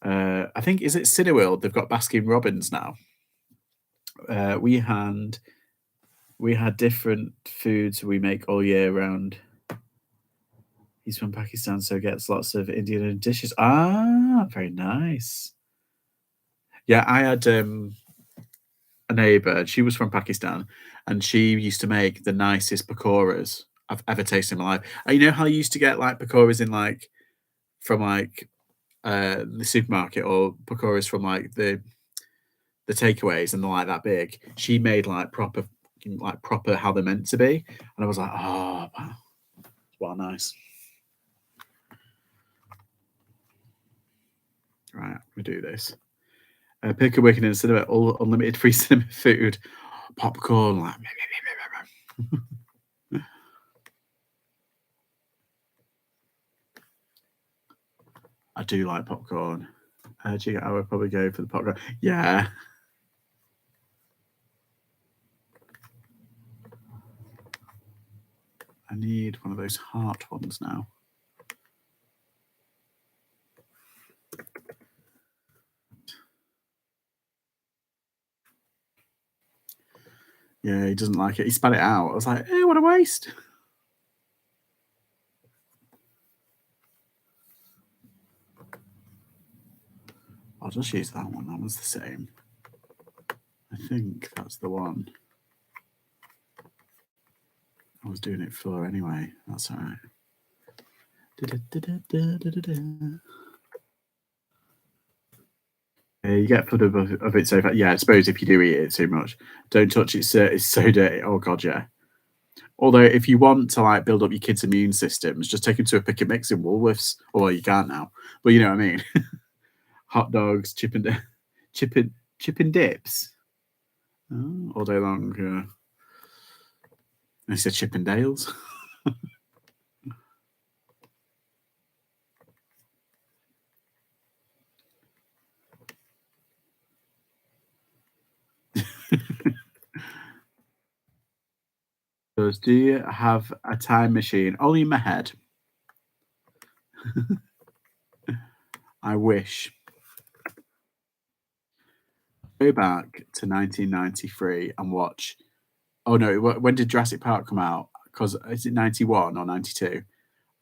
I think is it Cineworld? They've got Baskin Robbins now. We had different foods we make all year round. He's from Pakistan, so gets lots of Indian dishes. Ah, very nice. Yeah, I had a neighbor. She was from Pakistan, and she used to make the nicest pakoras I've ever tasted in my life. And you know how you used to get like pakoras in like from like the supermarket or pakoras from like the takeaways and they're like that big. She made like proper how they're meant to be, and I was like, oh, wow, well, nice. Right, we do this. Picker working in a cinema, all unlimited free cinema food, popcorn, like. I do like popcorn. I would probably go for the popcorn. Yeah. I need one of those heart ones now. Yeah, he doesn't like it. He spat it out. I was like, what a waste. I'll just use that one. That one's the same. I think that's the one. I was doing it for anyway. That's all right. You get flood of it so fast. Yeah, I suppose if you do eat it too much, don't touch it. It's so dirty. Oh god, yeah. Although if you want to like build up your kids' immune systems, just take them to a pick and mix in Woolworths. Well, you can't now, but you know what I mean. Hot dogs, chip and dips, all day long. Yeah. I said Chippendales. Do you have a time machine? Only in my head. I wish. Go back to 1993 and watch. Oh no! When did Jurassic Park come out? because is it 91 or 92?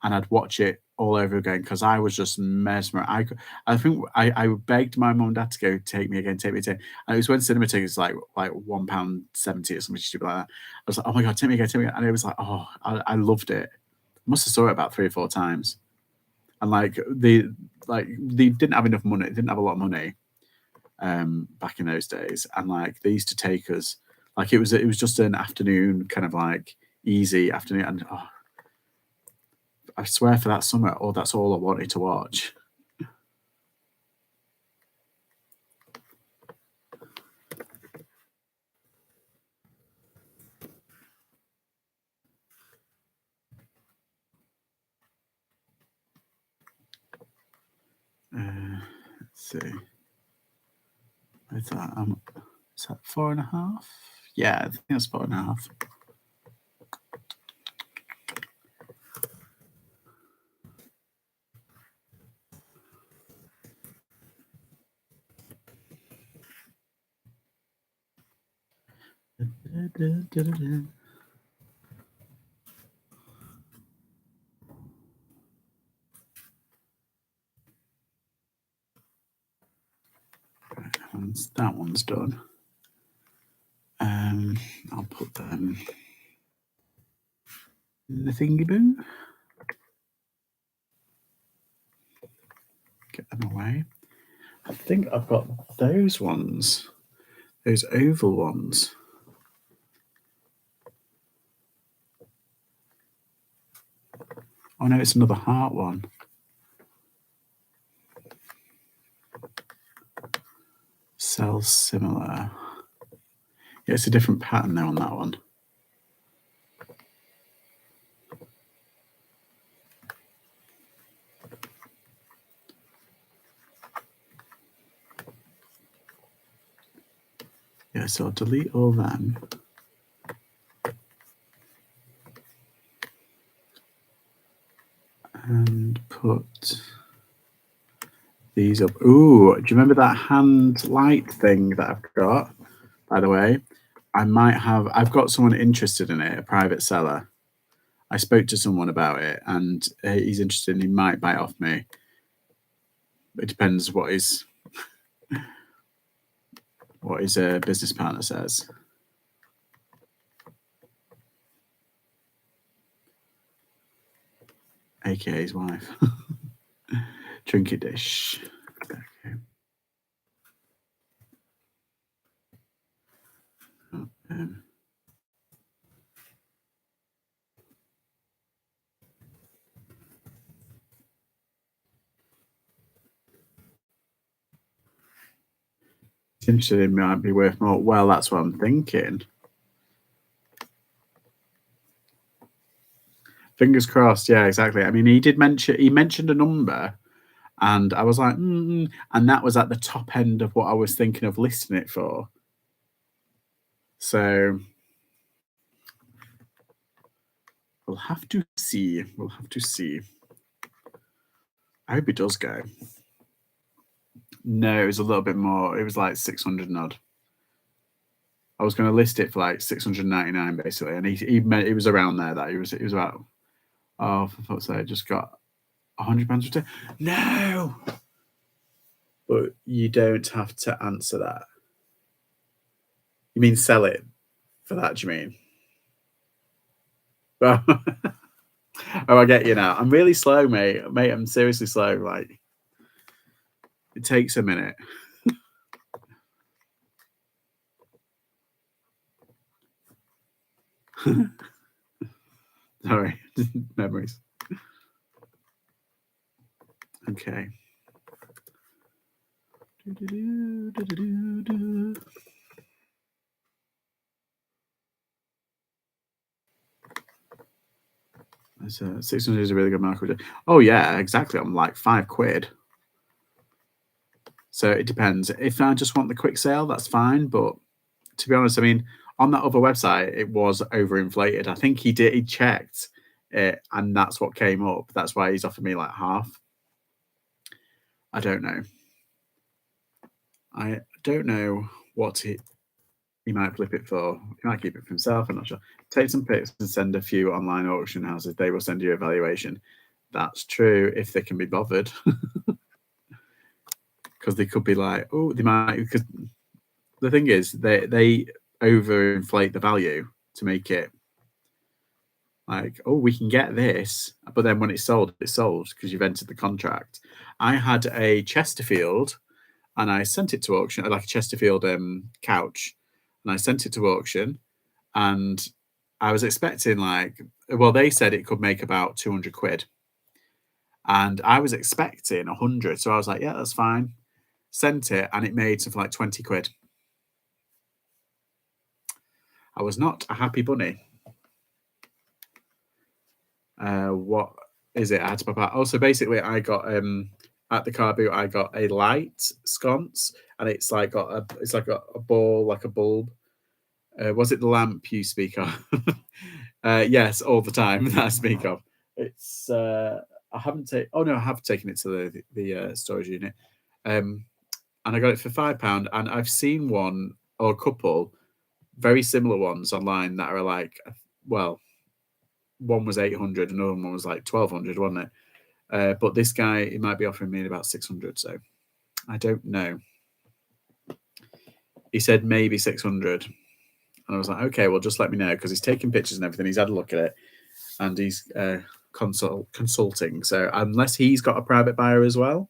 And I'd watch it all over again because I was just mesmerized. I think I begged my mum and dad to go take me again, take me. And it was when cinema tickets like £1.70 or something stupid like that. I was like, oh my God, take me again, take me again. And it was like, oh, I loved it. I must have saw it about 3 or 4 times. And they didn't have enough money. They didn't have a lot of money back in those days. And they used to take us, it was just an afternoon, kind of easy afternoon. And I swear for that summer, that's all I wanted to watch. Let's see. Is that 4.5? Yeah, I think that's 4.5. Once that one's done, I'll put them in the thingy boo. Get them away. I think I've got those ones, those oval ones. Oh no, it's another heart one. Sells similar. Yeah, it's a different pattern though on that one. Yeah, so I'll delete all them. And put these up. Ooh, do you remember that hand light thing that I've got? By the way, I've got someone interested in it, a private seller. I spoke to someone about it and he's interested and he might buy it off me. It depends what his business partner says. AKA his wife. Trinket dish. Okay. Interested in might be worth more. Well, that's what I'm thinking. Fingers crossed. Yeah, exactly. I mean, he mentioned a number, and I was like, and that was at the top end of what I was thinking of listing it for. So we'll have to see. We'll have to see. I hope it does go. No, it was a little bit more. It was like 600 and odd. I was going to list it for like 699 basically, and he meant it was around there. That it was about. Oh, for fuck's sake! I just got £100 return. No, but you don't have to answer that. You mean sell it for that? Do you mean? Oh, I get you now. I'm really slow, mate. I'm seriously slow. Like, it takes a minute. Sorry, memories. Okay. So 600 is a really good market. Oh yeah, exactly. I'm like £5. So it depends. If I just want the quick sale, that's fine. But to be honest, I mean, on that other website, it was overinflated. I think he checked it, and that's what came up. That's why he's offered me like half. I don't know. I don't know what he might flip it for, he might keep it for himself. I'm not sure. Take some pics and send a few online auction houses. They will send you a valuation. That's true if they can be bothered. Because they could be like, oh, they might. Because the thing is, they overinflate the value to make it like, oh, we can get this, but then when it's sold because you've entered the contract. I had a Chesterfield, and I sent it to auction, like a Chesterfield couch, and I sent it to auction, and I was expecting like, well, they said it could make about 200 quid, and I was expecting 100, so I was like, yeah, that's fine. Sent it, and it made something like 20 quid. I was not a happy bunny. What is it? I had to pop out. Also, basically, I got at the car boot, I got a light sconce, and it's like it's like a ball, like a bulb. Was it the lamp you speak of? Yes, all the time that I speak of. It's I haven't taken. Oh no, I have taken it to the storage unit, and I got it for £5. And I've seen one or a couple very similar ones online that are like, well, one was 800, another one was like 1200, wasn't it? But this guy, he might be offering me about 600, so I don't know. He said maybe 600, and I was like, okay, well, just let me know, because he's taking pictures and everything. He's had a look at it, and he's consulting. So unless he's got a private buyer as well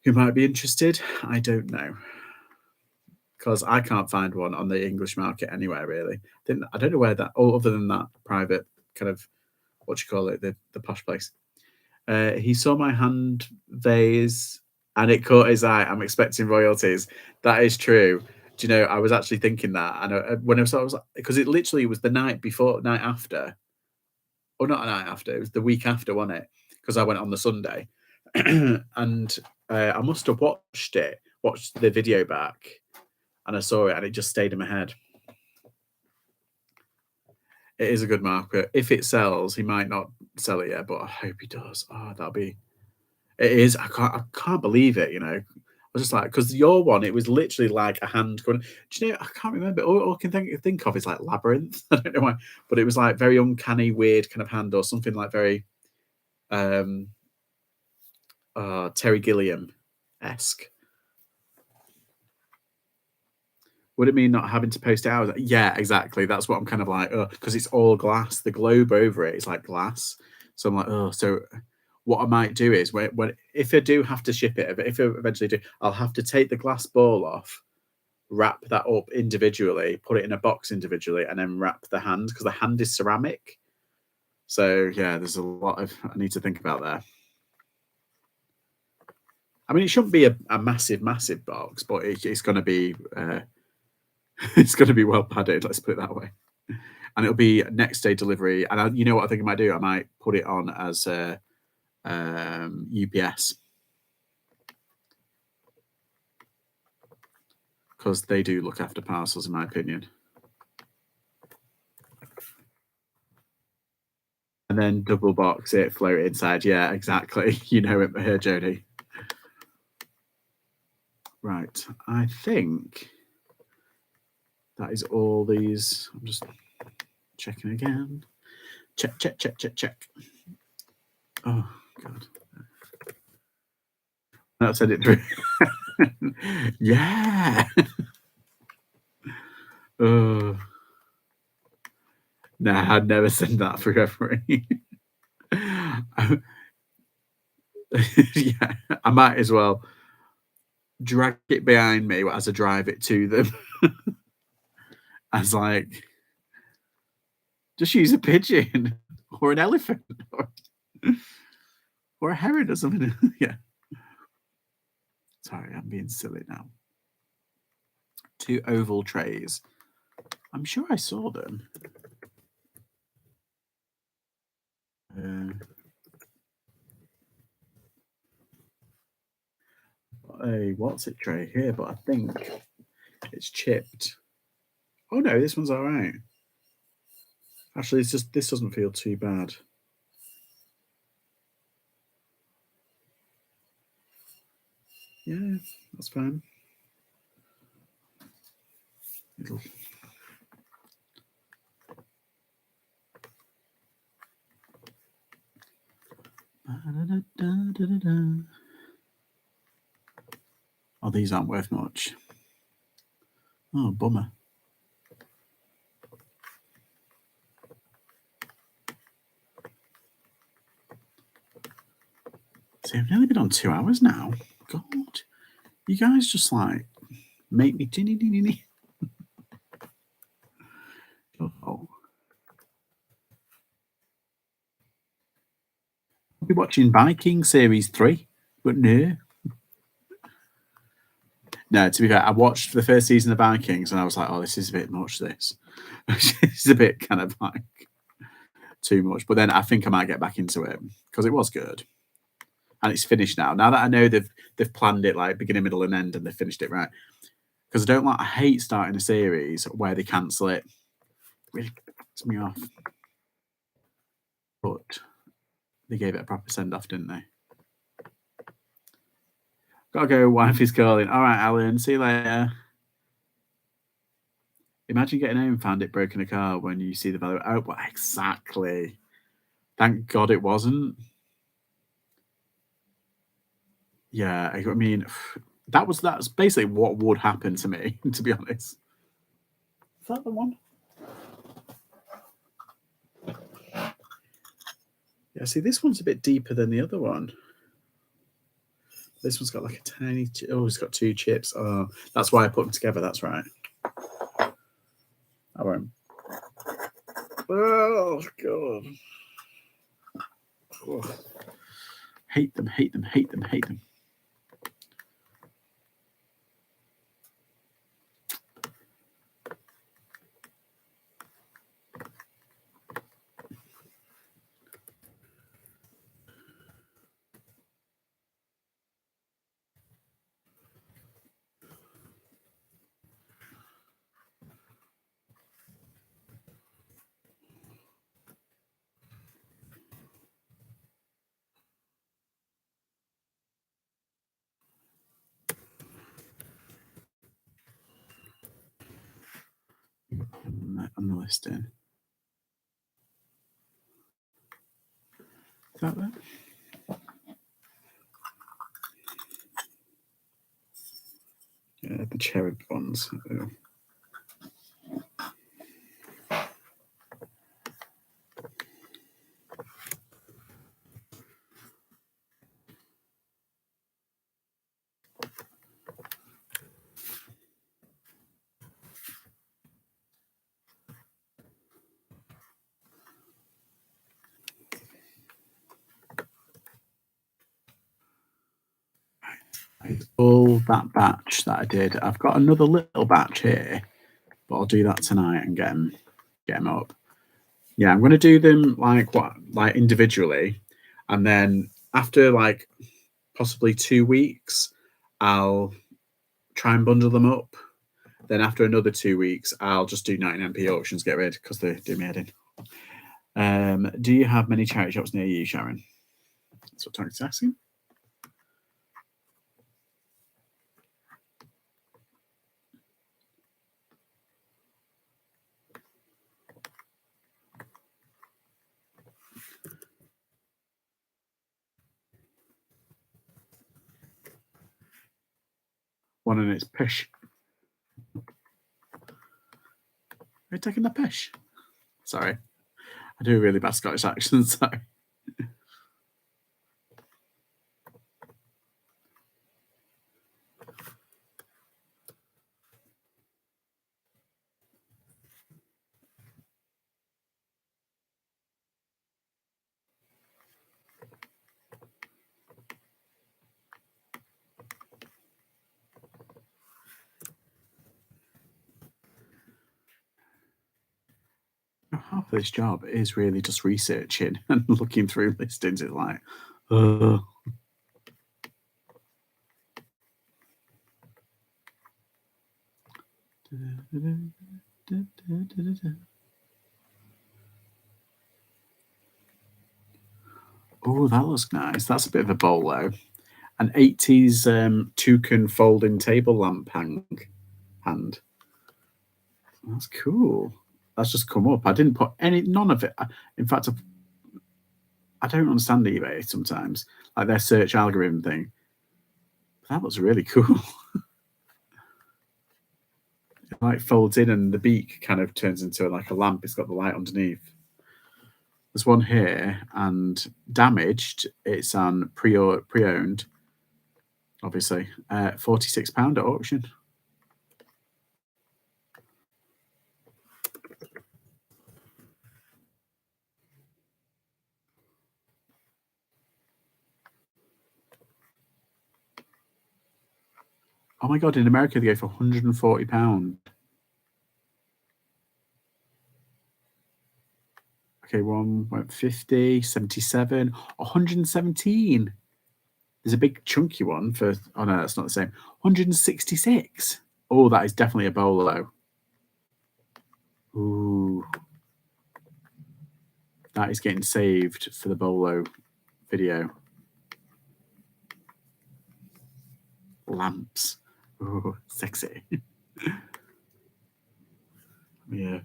who might be interested, I don't know, because I can't find one on the English market anywhere really. I don't know where that, other than that private kind of, what you call it, the posh place. He saw my hand vase and it caught his eye. I'm expecting royalties. That is true. Do you know, I was actually thinking that, and when I was like, because it literally was the night before, night after, or not a night after, it was the week after, wasn't it? Because I went on the Sunday, and I must have watched the video back, and I saw it, and it just stayed in my head. It is a good market. If it sells, he might not sell it yet, but I hope he does. Oh, that'll be. It is. I can't believe it. You know, I was just like, because your one, it was literally like a hand going. Do you know? I can't remember. All I can think of is like labyrinth. I don't know why, but it was like very uncanny, weird kind of hand, or something like very Terry Gilliam esque. Would it mean not having to post it out? Yeah, exactly. That's what I'm kind of like, because it's all glass. The globe over it is like glass. So I'm like, oh, so what I might do is when if I do have to ship it, if I eventually do, I'll have to take the glass ball off, wrap that up individually, put it in a box individually, and then wrap the hand, because the hand is ceramic. So yeah, there's a lot of I need to think about there. I mean, it shouldn't be a massive box, but it's going to be it's going to be well padded. Let's put it that way. And it'll be next day delivery. And you know what I think I might do? I might put it on as UPS, because they do look after parcels, in my opinion. And then double box it, float it inside. Yeah, exactly. You know it, here, Jodie. Right. I think that is all these. I'm just checking again. Check. Oh, God. That said it through. Yeah. Oh. No, I'd never send that for referee. Yeah, I might as well drag it behind me as I drive it to them. As like, just use a pigeon or an elephant or a heron or something. Yeah. Sorry, I'm being silly now. 2 oval trays. I'm sure I saw them. A what's it tray here, but I think it's chipped. Oh no, this one's all right. Actually, it's just this doesn't feel too bad. Yeah, that's fine. It'll... Oh, these aren't worth much. Oh, bummer. See, I've nearly been on 2 hours now. God, you guys just like make me tinny. Oh. I'll be watching Viking Series 3, but no. No, to be fair, I watched the first season of Vikings and I was like, oh, this is a bit much, this. It's a bit kind of like too much. But then I think I might get back into it because it was good. And it's finished now. Now that I know they've planned it like beginning, middle, and end and they've finished it right. Because I hate starting a series where they cancel it. It really pisses me off. But they gave it a proper send-off, didn't they? Gotta go, wife is calling. All right, Alan, see you later. Imagine getting home and found it broke in a car when you see the value. Oh, well, exactly. Thank God it wasn't. Yeah, I mean, that's basically what would happen to me, to be honest. Is that the one? Yeah, see, this one's a bit deeper than the other one. This one's got like a tiny... Oh, it's got 2 chips. Oh, that's why I put them together. That's right. I won't. Oh, God. Oh. Hate them. On the listing. Is that there? Yeah, the cherub ones. Oh. All that batch that I did. I've got another little batch here, but I'll do that tonight and get them up. Yeah, I'm going to do them like individually, and then after like possibly 2 weeks, I'll try and bundle them up. Then after another 2 weeks, I'll just do 99p auctions, get rid because they do me head in. Do you have many charity shops near you, Sharon? That's what Tony's asking. One and it's pish. Are you taking the pish? Sorry. I do a really bad Scottish accent, sorry. Half of this job is really just researching and looking through listings. It's like, oh, that looks nice. That's a bit of a bolo. An 80s toucan folding table lamp hand. That's cool. That's just come up. I didn't put none of it. In fact, I don't understand eBay sometimes, like their search algorithm thing. But that looks really cool. It like folds in and the beak kind of turns into like a lamp. It's got the light underneath. There's one here and damaged. It's on pre-owned, obviously. £46 at auction. Oh my God, in America they go for £140. Okay, one went 50, 77, 117. There's a big chunky one for, oh no, that's not the same. 166. Oh, that is definitely a bolo. Ooh. That is getting saved for the bolo video. Lamps. Ooh, sexy. Yeah.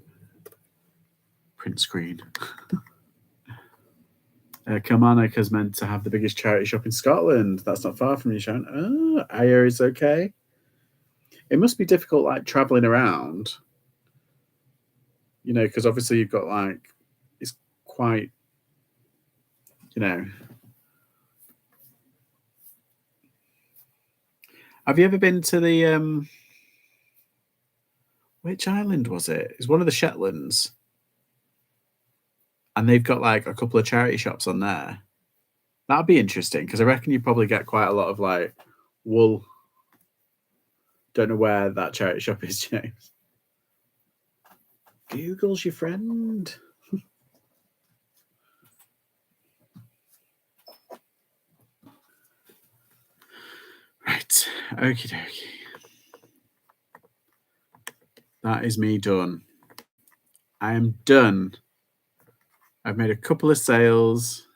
Print screen. Kilmarnock meant to have the biggest charity shop in Scotland. That's not far from you, Sharon. Oh, Aya is okay. It must be difficult, like traveling around, you know, because obviously you've got like, it's quite, you know. Have you ever been to the, which island was it? It's one of the Shetlands. And they've got like a couple of charity shops on there. That'd be interesting because I reckon you probably get quite a lot of like wool. Don't know where that charity shop is, James. Google's your friend. Right. Okie dokie. That is me done. I am done. I've made a couple of sales.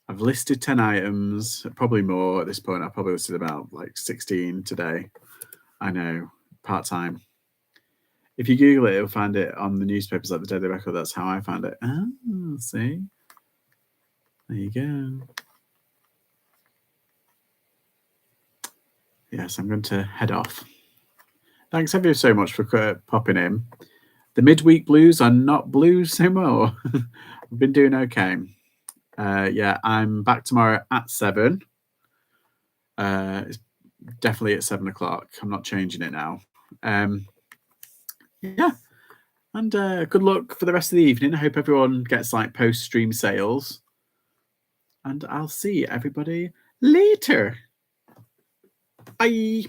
I've listed 10 items, probably more at this point. I probably listed about like 16 today. I know, part-time. If you Google it, you'll find it on the newspapers like the Daily Record. That's how I found it. Oh, see? There you go. Yes, I'm going to head off. Thanks ever so much for popping in. The midweek blues are not blues no more. I've been doing okay. Yeah, I'm back tomorrow at 7. It's definitely at 7 o'clock. I'm not changing it now. Yeah, and good luck for the rest of the evening. I hope everyone gets like post-stream sales. And I'll see everybody later. Bye.